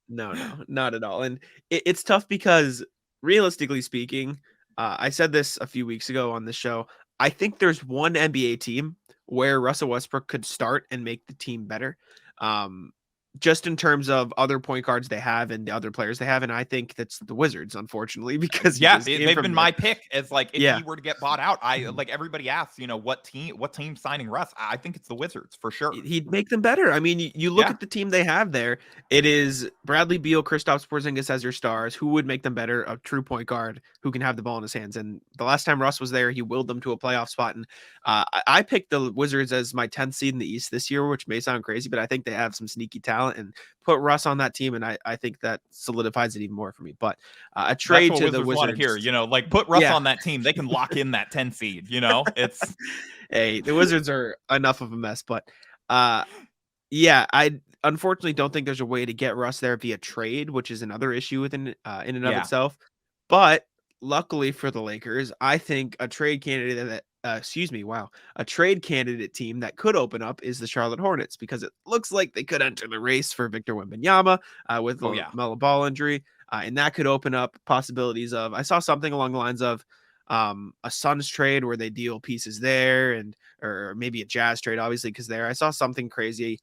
No, not at all. And it's tough because realistically speaking, I said this a few weeks ago on the show. I think there's one NBA team where Russell Westbrook could start and make the team better. Just in terms of other point guards they have and the other players they have. And I think that's the Wizards, unfortunately, because they've been my pick as if he were to get bought out. Everybody asks, what team signing Russ? I think it's the Wizards for sure. He'd make them better. I mean, you look at the team they have there. It is Bradley Beal, Kristaps Porzingis as your stars. Who would make them better? A true point guard who can have the ball in his hands. And the last time Russ was there, he willed them to a playoff spot. And I picked the Wizards as my 10th seed in the East this year, which may sound crazy, but I think they have some sneaky talent, and put Russ on that team, and I think that solidifies it even more for me. But a trade to the Wizards want to hear, put Russ on that team. They can lock in that 10 seed. It's hey, the Wizards are enough of a mess. But I unfortunately don't think there's a way to get Russ there via trade, which is another issue within in and of itself. But luckily for the Lakers, I think a trade candidate that a trade candidate team that could open up is the Charlotte Hornets, because it looks like they could enter the race for Victor Wembanyama with the Melo Ball injury, and that could open up possibilities of. I saw something along the lines of a Suns trade where they deal pieces there, or maybe a Jazz trade, obviously, because I saw something crazy.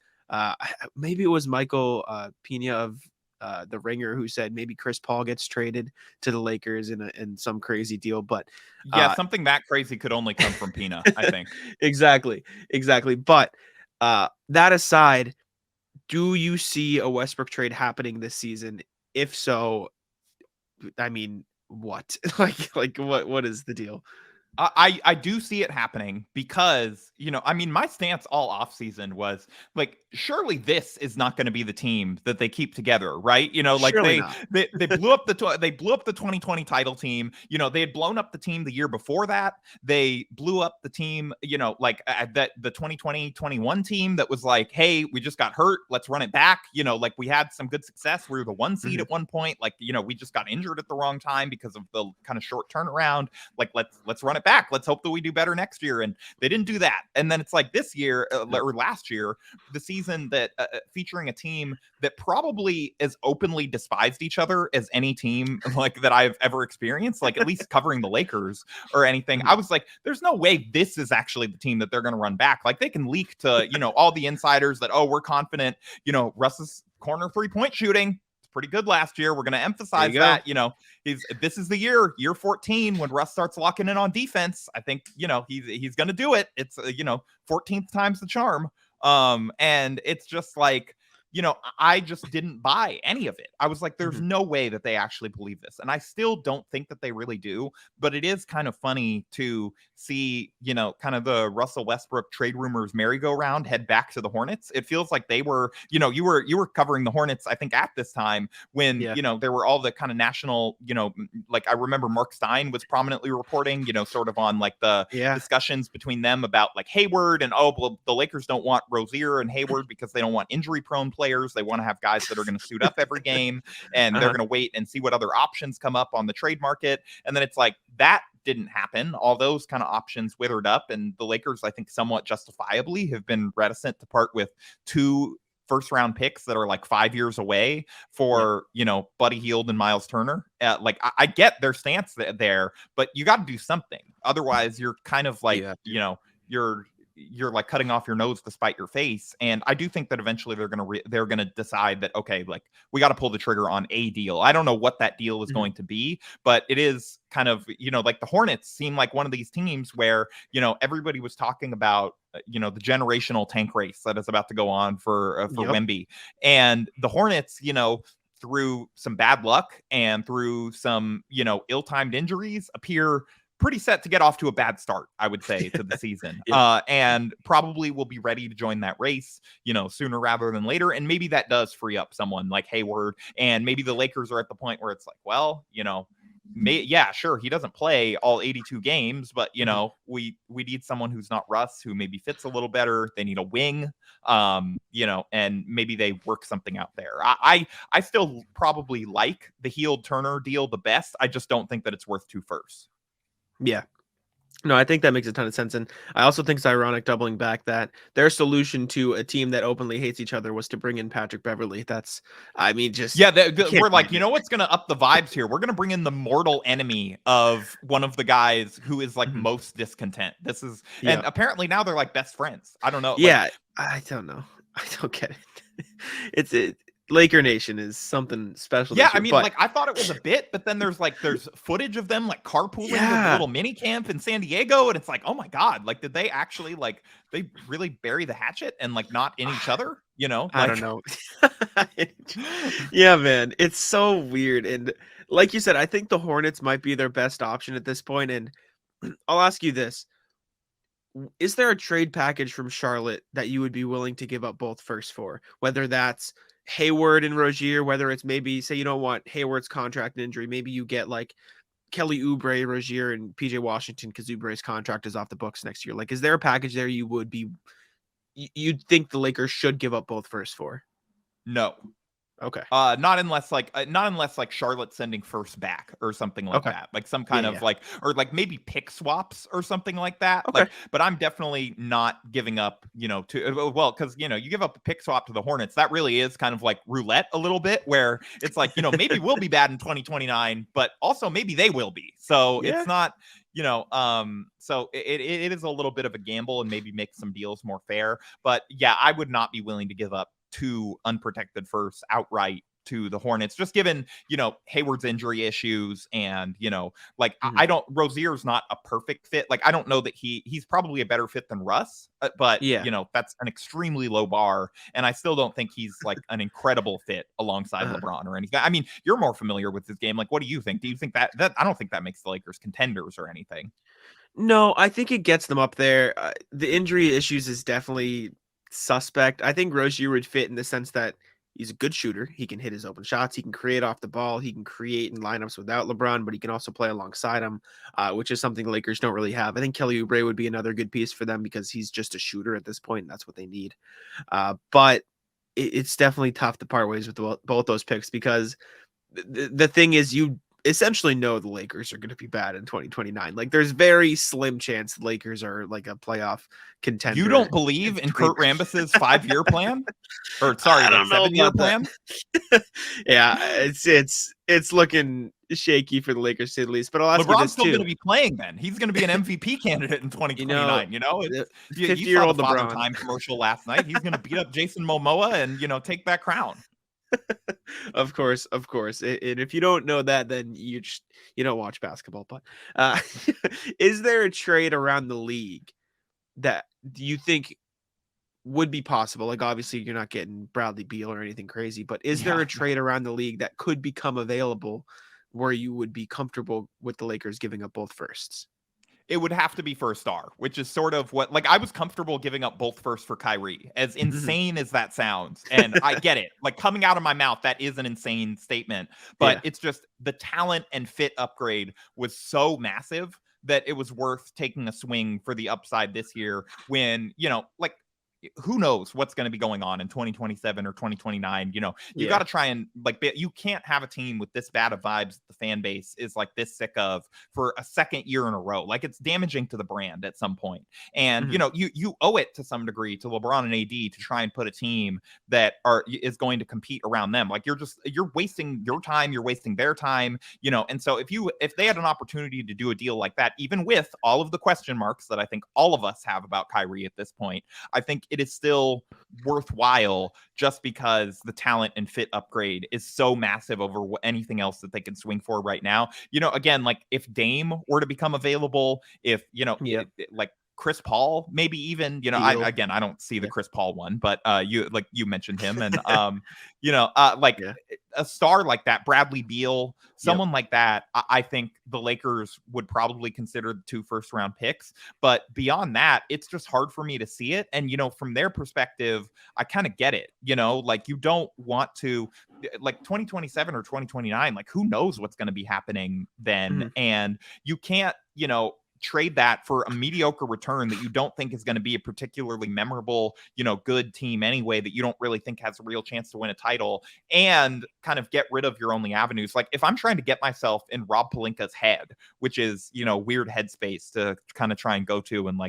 Maybe it was Michael Pena of the Ringer who said maybe Chris Paul gets traded to the Lakers in some crazy deal. But something that crazy could only come from Pena, I think. Exactly. But that aside, do you see a Westbrook trade happening this season? If so, I mean, what? What is the deal? I do see it happening because, my stance all offseason was surely this is not going to be the team that they keep together, right? They blew up the 2020 title team. They had blown up the team the year before that. They blew up the team, the 2020-21 team that was like, hey, we just got hurt. Let's run it back. We had some good success. We were the 1 seed at one point. We just got injured at the wrong time because of the kind of short turnaround. Let's run it back. Let's hope that we do better next year. And they didn't do that. And then it's this year or last year, the season that featuring a team that probably as openly despised each other as any team that I've ever experienced, at least covering the Lakers or anything. I was like, there's no way this is actually the team that they're going to run back. They can leak to, all the insiders that, we're confident, Russ's corner 3-point shooting pretty good last year. We're going to emphasize that, this is the year 14 when Russ starts locking in on defense. I think, he's going to do it. It's 14th time's the charm. And it's just I just didn't buy any of it. I was like, there's no way that they actually believe this. And I still don't think that they really do, but it is kind of funny to see, kind of the Russell Westbrook trade rumors merry-go-round head back to the Hornets. It feels like they were, you were covering the Hornets, I think at this time when, there were all the kind of national, I remember Mark Stein was prominently reporting, sort of on the discussions between them about Hayward and, the Lakers don't want Rozier and Hayward because they don't want injury prone players. They want to have guys that are going to suit up every game, and they're going to wait and see what other options come up on the trade market. And then it's that didn't happen. All those kind of options withered up, and the Lakers, I think somewhat justifiably, have been reticent to part with 2 first-round picks that are 5 years away for, Buddy Hield and Miles Turner. I get their stance there, but you got to do something. Otherwise, you're kind of you're like cutting off your nose to spite your face. And I do think that eventually they're gonna decide that, okay, like we got to pull the trigger on a deal. I don't know what that deal is going to be, but it is kind of, like the Hornets seem like one of these teams where, everybody was talking about, the generational tank race that is about to go on for Wemby, and the Hornets, through some bad luck and through some, ill-timed injuries, appear pretty set to get off to a bad start, I would say, to the season. And probably will be ready to join that race, sooner rather than later. And maybe that does free up someone like Hayward. And maybe the Lakers are at the point where it's like, well, sure, he doesn't play all 82 games, but we need someone who's not Russ, who maybe fits a little better. They need a wing, and maybe they work something out there. I still probably like the Heald Turner deal the best. I just don't think that it's worth 2 firsts. Yeah. No, I think that makes a ton of sense. And I also think it's ironic, doubling back, that their solution to a team that openly hates each other was to bring in Patrick Beverley. That's, we're like, what's going to up the vibes here? We're going to bring in the mortal enemy of one of the guys who is like most discontent. This is, and apparently now they're like best friends. I don't know. Yeah. I don't know. I don't get it. Laker Nation is something special. Yeah, I mean, I thought it was a bit, but then there's footage of them like carpooling to the little mini camp in San Diego, and it's like, oh my god, like did they actually they really bury the hatchet and not in each other? I don't know. Yeah, man, it's so weird. And like you said, I think the Hornets might be their best option at this point. And I'll ask you this: is there a trade package from Charlotte that you would be willing to give up both firsts for? Whether that's Hayward and Rozier, whether it's maybe, say you don't want Hayward's contract and injury, maybe you get like Kelly Oubre, Rozier, and PJ Washington because Oubre's contract is off the books next year. Like, is there a package there you'd think the Lakers should give up both firsts for? No. Okay. Not unless Charlotte's sending first back or something like that, like some kind of or maybe pick swaps or something like that. Okay. But I'm definitely not giving up, because you give up a pick swap to the Hornets, that really is kind of like roulette a little bit, where it's like, maybe we'll be bad in 2029, but also maybe they will be. So it's not, so it is a little bit of a gamble and maybe make some deals more fair. But yeah, I would not be willing to give up 2 unprotected firsts outright to the Hornets, just given, Hayward's injury issues and, I don't, Rozier's not a perfect fit. Like, I don't know that he's probably a better fit than Russ, but that's an extremely low bar. And I still don't think he's like an incredible fit alongside LeBron or anything. I mean, you're more familiar with his game. Like, what do you think? Do you think that I don't think that makes the Lakers contenders or anything? No, I think it gets them up there. The injury issues is definitely suspect. I think Rozier would fit in the sense that he's a good shooter. He can hit his open shots. He can create off the ball. He can create in lineups without LeBron, but he can also play alongside him, which is something the Lakers don't really have. I think Kelly Oubre would be another good piece for them because he's just a shooter at this point, and that's what they need. But it's definitely tough to part ways with both those picks because the thing is, you essentially know the Lakers are going to be bad in 2029. Like, there's very slim chance the Lakers are like a playoff contender. You don't believe in Kurt Rambis's 5-year plan, or sorry, 7-year plan? Yeah, it's looking shaky for the Lakers to at least. But I'll ask LeBron's still going to be playing then. He's going to be an MVP candidate in 2029. You saw the 50-year-old Father LeBron Time commercial last night. He's going to beat up Jason Momoa and take that crown. Of course. And if you don't know that, then you don't watch basketball. But is there a trade around the league that you think would be possible? Like, obviously you're not getting Bradley Beal or anything crazy, but is there a trade around the league that could become available where you would be comfortable with the Lakers giving up both firsts? It would have to be for a star, which is sort of what, I was comfortable giving up both firsts for Kyrie, as insane as that sounds. And I get it. Like, coming out of my mouth, that is an insane statement, but it's just the talent and fit upgrade was so massive that it was worth taking a swing for the upside this year when, who knows what's going to be going on in 2027 or 2029. You got to try and you can't have a team with this bad of vibes the fan base is like this sick of for a second year in a row. Like, it's damaging to the brand at some point. And you owe it to some degree to LeBron and AD to try and put a team that is going to compete around them. Like, you're wasting your time, you're wasting their time, and so if they had an opportunity to do a deal like that, even with all of the question marks that I think all of us have about Kyrie at this point, I think it is still worthwhile just because the talent and fit upgrade is so massive over anything else that they can swing for right now. Again, like, if Dame were to become available, if like Chris Paul, maybe even, I don't see the Chris Paul one, but you mentioned him, and a star like that, Bradley Beal, someone like that, I think the Lakers would probably consider the 2 first-round picks. But beyond that, it's just hard for me to see it. And, from their perspective, I kind of get it. Like, you don't want to, like, 2027 or 2029, like, who knows what's going to be happening then. And you can't, trade that for a mediocre return that you don't think is going to be a particularly memorable, good team anyway, that you don't really think has a real chance to win a title, and kind of get rid of your only avenues. Like, if I'm trying to get myself in Rob Pelinka's head, which is, weird headspace to kind of try and go to and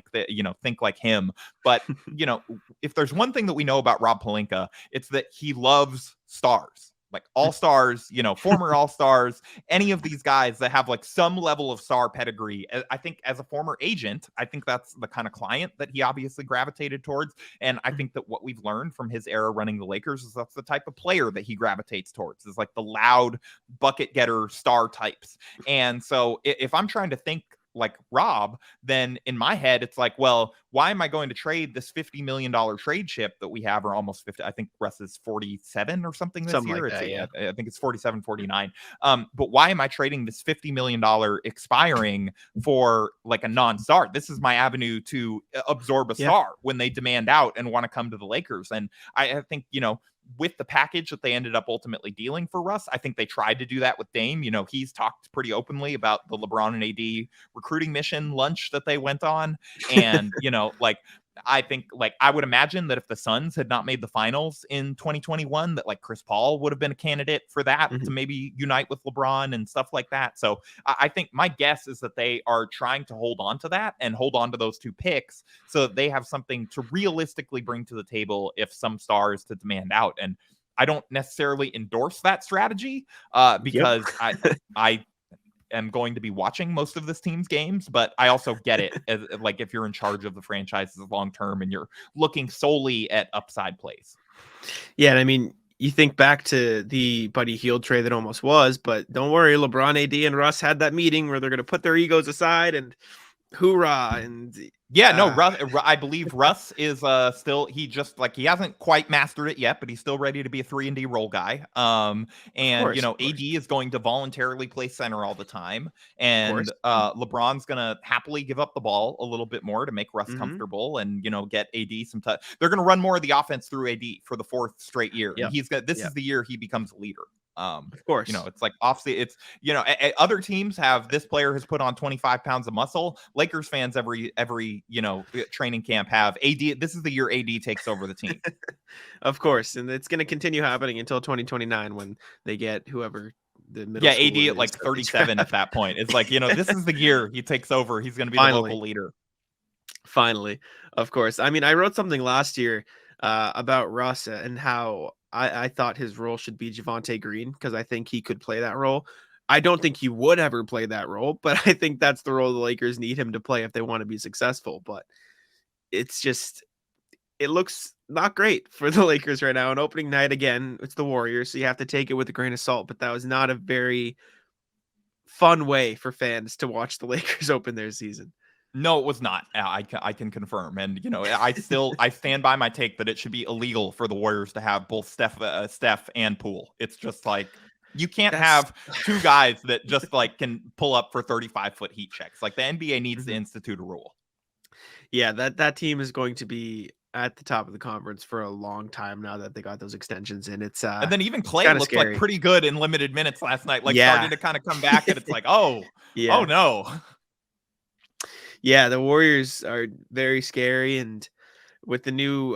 think like him. But, if there's one thing that we know about Rob Pelinka, it's that he loves stars. Like, all-stars, former all-stars, any of these guys that have like some level of star pedigree. I think as a former agent, I think that's the kind of client that he obviously gravitated towards. And I think that what we've learned from his era running the Lakers is that's the type of player that he gravitates towards, is like the loud bucket getter star types. And so if I'm trying to think like Rob, then in my head, it's like, well, why am I going to trade this $50 million trade chip that we have, or almost 50? I think Russ is 47 or something this year. Like that, I think it's 47, 49. But why am I trading this $50 million expiring for like a non-star? This is my avenue to absorb a star when they demand out and want to come to the Lakers. And I think, with the package that they ended up ultimately dealing for Russ, I think they tried to do that with Dame. He's talked pretty openly about the LeBron and AD recruiting mission lunch that they went on. And, I think, like, I would imagine that if the Suns had not made the finals in 2021, that like Chris Paul would have been a candidate for that to maybe unite with LeBron and stuff like that. So I think my guess is that they are trying to hold on to that and hold on to those 2 picks so that they have something to realistically bring to the table if some star is to demand out. And I don't necessarily endorse that strategy because I am going to be watching most of this team's games, but I also get it. Like, if you're in charge of the franchises long term and you're looking solely at upside plays. Yeah, and I mean, you think back to the Buddy Hield trade that almost was, but don't worry, LeBron, AD, and Russ had that meeting where they're going to put their egos aside and hoorah. And Russ, I believe Russ is still, he hasn't quite mastered it yet, but he's still ready to be a 3-and-D role guy. And AD is going to voluntarily play center all the time, and LeBron's gonna happily give up the ball a little bit more to make Russ comfortable and get AD some touch. They're gonna run more of the offense through AD for the 4th straight year. And he's gonna, this is the year he becomes a leader. Of course, it's like it's other teams have, this player has put on 25 pounds of muscle. Lakers fans every training camp have AD. This is the year AD takes over the team. Of course, and it's going to continue happening until 2029 when they get whoever the middle. AD at like 37 at that point. It's like, this is the year he takes over. He's going to be the local leader. Finally, of course. I mean, I wrote something last year about Russ and how I thought his role should be Javonte Green, because I think he could play that role. I don't think he would ever play that role, but I think that's the role the Lakers need him to play if they want to be successful. But it's just, it looks not great for the Lakers right now. On opening night, again, it's the Warriors, so you have to take it with a grain of salt, but that was not a very fun way for fans to watch the Lakers open their season. No, it was not. I can confirm. And, I stand by my take that it should be illegal for the Warriors to have both Steph and Poole. It's just like, you can't have 2 guys that just like can pull up for 35-foot heat checks. Like, the NBA needs to institute a rule. Yeah, that team is going to be at the top of the conference for a long time now that they got those extensions in. It's and then even Clay looked like pretty good in limited minutes last night. Like, starting to kind of come back, and it's like, oh no. Yeah, the Warriors are very scary, and with the new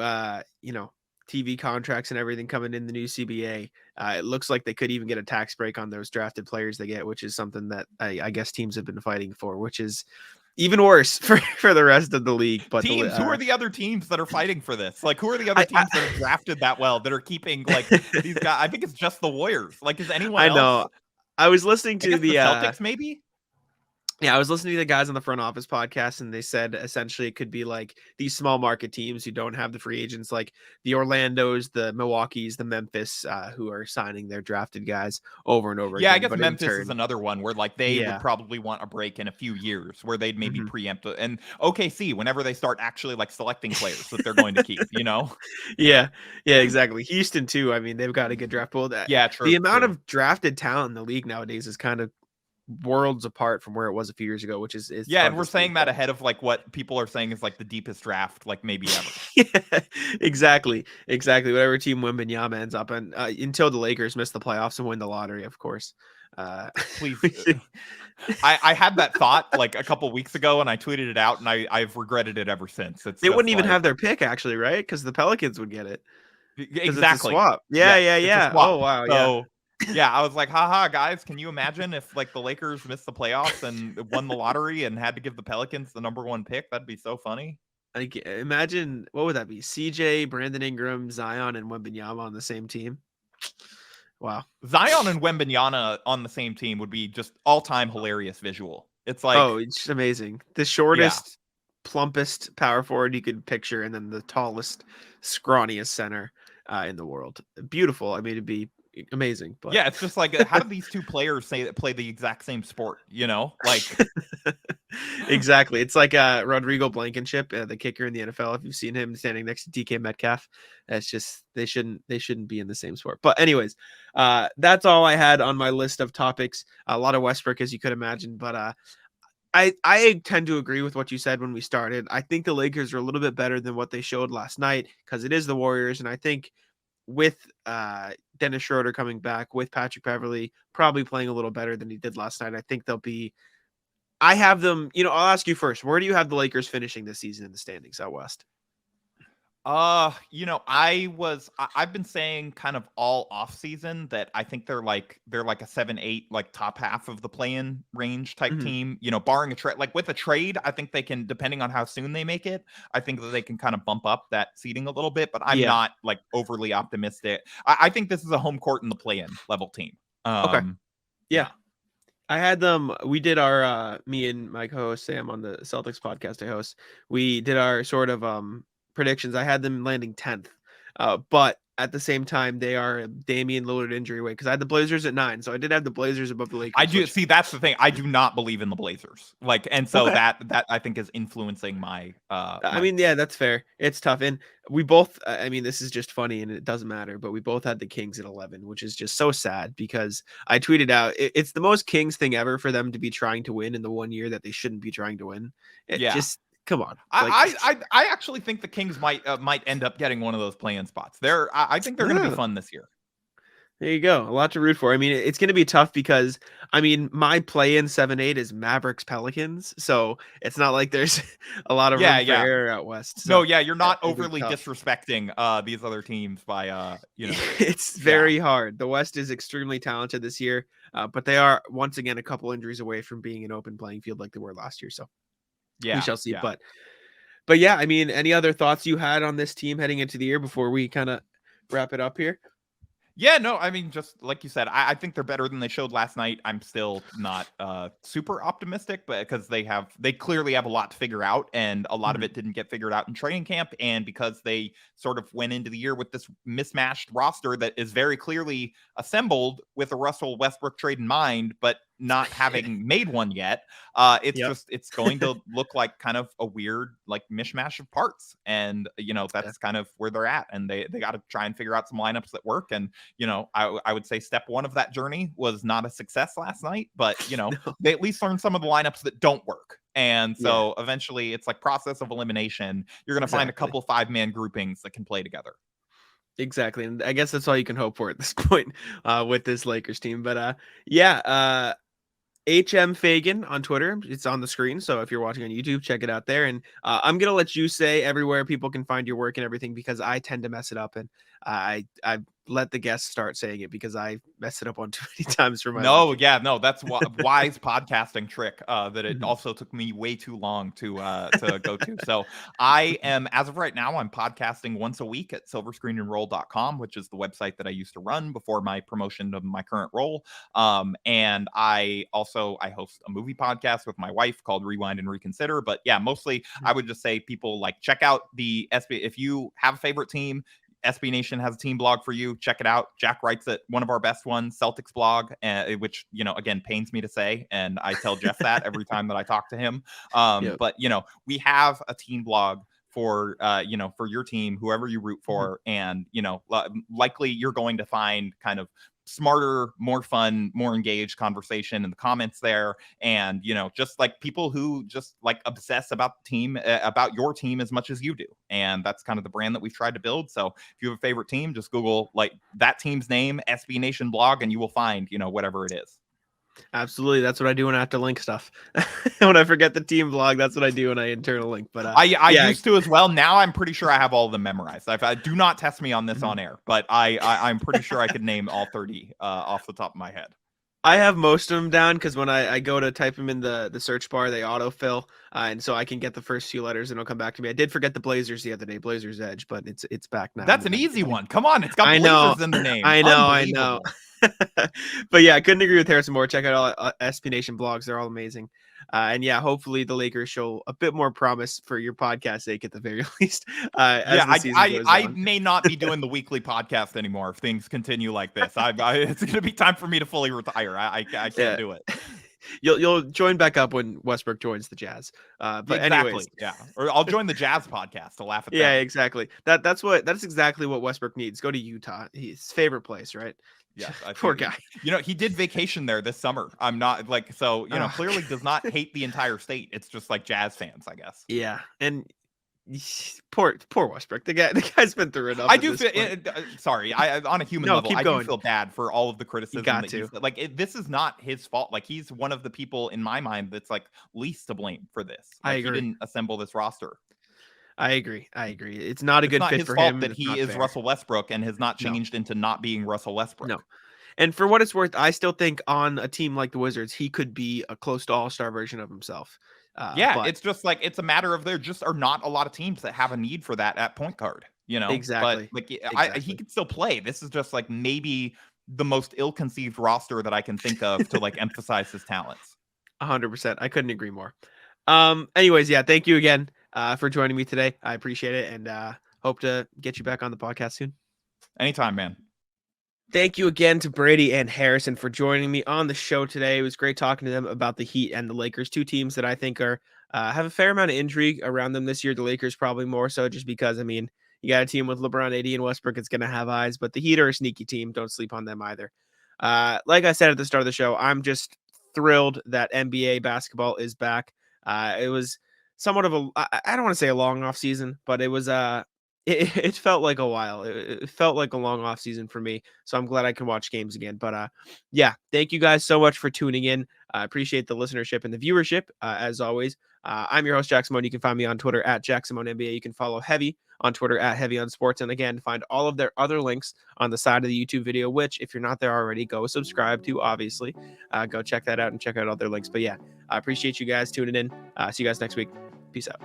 TV contracts and everything coming in the new CBA, it looks like they could even get a tax break on those drafted players they get, which is something that I guess teams have been fighting for, which is even worse for the rest of the league. But teams, who are the other teams that are fighting for this? Like, who are the other teams that have drafted that well, that are keeping like these guys? I think it's just the Warriors. Like, is anyone I else? know. I was listening to the Celtics, maybe. Yeah, I was listening to the guys on the front office podcast, and they said essentially it could be like these small market teams who don't have the free agents, like the Orlandos, the Milwaukees, the Memphis, who are signing their drafted guys over and over again. Yeah, I guess Memphis is another one where like they would probably want a break in a few years, where they'd maybe preempt it. And OKC, whenever they start actually like selecting players that they're going to keep, Yeah, exactly. Houston too. I mean, they've got a good draft pool. Yeah, true. The amount of drafted talent in the league nowadays is kind of worlds apart from where it was a few years ago, which is and we're saying that ahead of like what people are saying is like the deepest draft like maybe ever. Yeah, exactly whatever team Wembanyama ends up in, until the Lakers miss the playoffs and win the lottery, of course. Please. I had that thought like a couple weeks ago and I tweeted it out, and I've regretted it ever since. They wouldn't even have their pick actually, right? Because the Pelicans would get it. Exactly. Swap. Yeah. Oh wow. So, yeah, I was like, haha, guys, can you imagine if like the Lakers missed the playoffs and won the lottery and had to give the Pelicans the #1 pick? That'd be so funny. Like, imagine, what would that be? CJ, Brandon Ingram, Zion, and Wembanyama on the same team. Wow. Zion and Wembanyama on the same team would be just all-time hilarious visual. It's like, it's just amazing. The shortest, plumpest power forward you could picture, and then the tallest, scrawniest center in the world. Beautiful. I mean, it'd be amazing. But yeah, it's just like, how do these two players play the exact same sport? Like exactly. It's like Rodrigo Blankenship, the kicker in the NFL. If you've seen him standing next to DK Metcalf, that's just they shouldn't be in the same sport. But anyways, that's all I had on my list of topics. A lot of Westbrook, as you could imagine, but I tend to agree with what you said when we started. I think the Lakers are a little bit better than what they showed last night because it is the Warriors, and I think with Dennis Schroeder coming back, with Patrick Beverley probably playing a little better than he did last night, I think they'll be. I have them. I'll ask you first. Where do you have the Lakers finishing this season in the standings out west? I've been saying kind of all off season that I think they're like a 7-8, like top half of the play-in range type team, barring a trade. Like with a trade, I think they can, depending on how soon they make it, I think that they can kind of bump up that seeding a little bit, but I'm not like overly optimistic. I think this is a home court in the play-in level team. Okay. Yeah. I had them. We did our, me and my co-host Sam on the Celtics podcast I host. We did our sort of, predictions. I had them landing 10th, but at the same time they are Damian Lillard injury away, because I had the Blazers at 9, so I did have the Blazers above the Lakers. I do see, that's the thing. I do not believe in the Blazers, and so that I think is influencing my. I mean, yeah, that's fair. It's tough, and we both. I mean, this is just funny, and it doesn't matter. But we both had the Kings at 11, which is just so sad because I tweeted out it's the most Kings thing ever for them to be trying to win in the one year that they shouldn't be trying to win. Just. Come on. I actually think the Kings might end up getting one of those play-in spots. I think they're going to be fun this year. There you go. A lot to root for. I mean, it's going to be tough because, I mean, my play-in 7-8 is Mavericks Pelicans, so it's not like there's a lot of room for error out west. So you're not overly disrespecting these other teams by It's very hard. The West is extremely talented this year, but they are once again a couple injuries away from being an open playing field like they were last year. So. We shall see. But yeah, I mean, any other thoughts you had on this team heading into the year before we kind of wrap it up here? Yeah, no, I mean, just like you said, I think they're better than they showed last night. I'm still not super optimistic, but because they clearly have a lot to figure out, and a lot of it didn't get figured out in training camp, and because they sort of went into the year with this mismatched roster that is very clearly assembled with a Russell Westbrook trade in mind, but not having made one yet, it's going to look like kind of a weird like mishmash of parts, and that's kind of where they're at, and they got to try and figure out some lineups that work. And I would say step one of that journey was not a success last night, but they at least learned some of the lineups that don't work. And so eventually it's like process of elimination. You're going to find a couple of 5-man groupings that can play together. Exactly. And I guess that's all you can hope for at this point with this Lakers team. But HM Faigen on Twitter. It's on the screen. So if you're watching on YouTube, check it out there. And I'm going to let you say everywhere people can find your work and everything, because I tend to mess it up. And I let the guests start saying it because I mess it up on too many times for my life. That's wise podcasting trick that it Mhm. also took me way too long to go to. So I am, as of right now, I'm podcasting once a week at silverscreenandroll.com, which is the website that I used to run before my promotion to my current role. And I host a movie podcast with my wife called Rewind and Reconsider. But yeah, mostly I would just say people like check out the SB. If you have a favorite team, SB Nation has a team blog for you. Check it out. Jack writes it, one of our best ones, Celtics blog, which, again, pains me to say. And I tell Jeff that every time that I talk to him. Yep. But, we have a team blog for, for your team, whoever you root for. And, likely you're going to find kind of smarter, more fun, more engaged conversation in the comments there. And, just like people who just like obsess about the team, about your team as much as you do. And that's kind of the brand that we've tried to build. So if you have a favorite team, just Google like that team's name, SB Nation blog, and you will find, whatever it is. Absolutely. That's what I do when I have to link stuff. When I forget the team blog, that's what I do when I internal link. But I used to as well. Now I'm pretty sure I have all of them memorized. Do not test me on this on air, but I'm pretty sure I could name all 30 off the top of my head. I have most of them down because when I go to type them in the search bar, they autofill, and so I can get the first few letters and it'll come back to me. I did forget the Blazers the other day, Blazers Edge, but it's back now. That's an easy one. Come on, it's got I Blazers know. in the name. I know. But yeah, I couldn't agree with Harrison more. Check out all SB Nation blogs; they're all amazing. And yeah, hopefully the Lakers show a bit more promise for your podcast sake at the very least. I may not be doing the weekly podcast anymore if things continue like this. It's going to be time for me to fully retire. I can't do it. You'll join back up when Westbrook joins the Jazz. But exactly, anyways, yeah. Or I'll join the Jazz podcast to laugh at. Yeah, them. exactly. That's exactly what Westbrook needs. Go to Utah, his favorite place, right? Yeah, poor guy. He did vacation there this summer. I'm not like so. Clearly does not hate the entire state. It's just like Jazz fans, I guess. Yeah, and poor Westbrook. The guy's been through enough. I do feel sorry. On a human level, I do feel bad for all of the criticism. This is not his fault. Like he's one of the people in my mind that's like least to blame for this. Like, I agree. He didn't assemble this roster. I agree. It's not a good fit for him. That he is Russell Westbrook and has not changed into not being Russell Westbrook. No. And for what it's worth, I still think on a team like the Wizards, he could be a close to all-star version of himself. It's just like it's a matter of there just are not a lot of teams that have a need for that at point guard. Exactly. But he could still play. This is just like maybe the most ill-conceived roster that I can think of to like emphasize his talents. 100%. I couldn't agree more. Anyways, yeah, thank you again for joining me today. I appreciate it, and hope to get you back on the podcast soon. Anytime, man. Thank you again to Brady and Harrison for joining me on the show today. It was great talking to them about the Heat and the Lakers, two teams that I think are have a fair amount of intrigue around them this year. The Lakers probably more so just because, you got a team with LeBron, AD, and Westbrook. It's going to have eyes, but the Heat are a sneaky team. Don't sleep on them either. Like I said at the start of the show, I'm just thrilled that NBA basketball is back. It was somewhat of I don't want to say a long off season, but it was it felt like a while. It felt like a long off season for me. So I'm glad I can watch games again. But yeah, thank you guys so much for tuning in. I appreciate the listenership and the viewership as always. I'm your host, Jack Simone. You can find me on Twitter at Jack Simone NBA. You can follow Heavy on Twitter at Heavy on Sports. And again, find all of their other links on the side of the YouTube video, which if you're not there already, go subscribe to, obviously. Go check that out and check out all their links. But yeah, I appreciate you guys tuning in. See you guys next week. Peace out.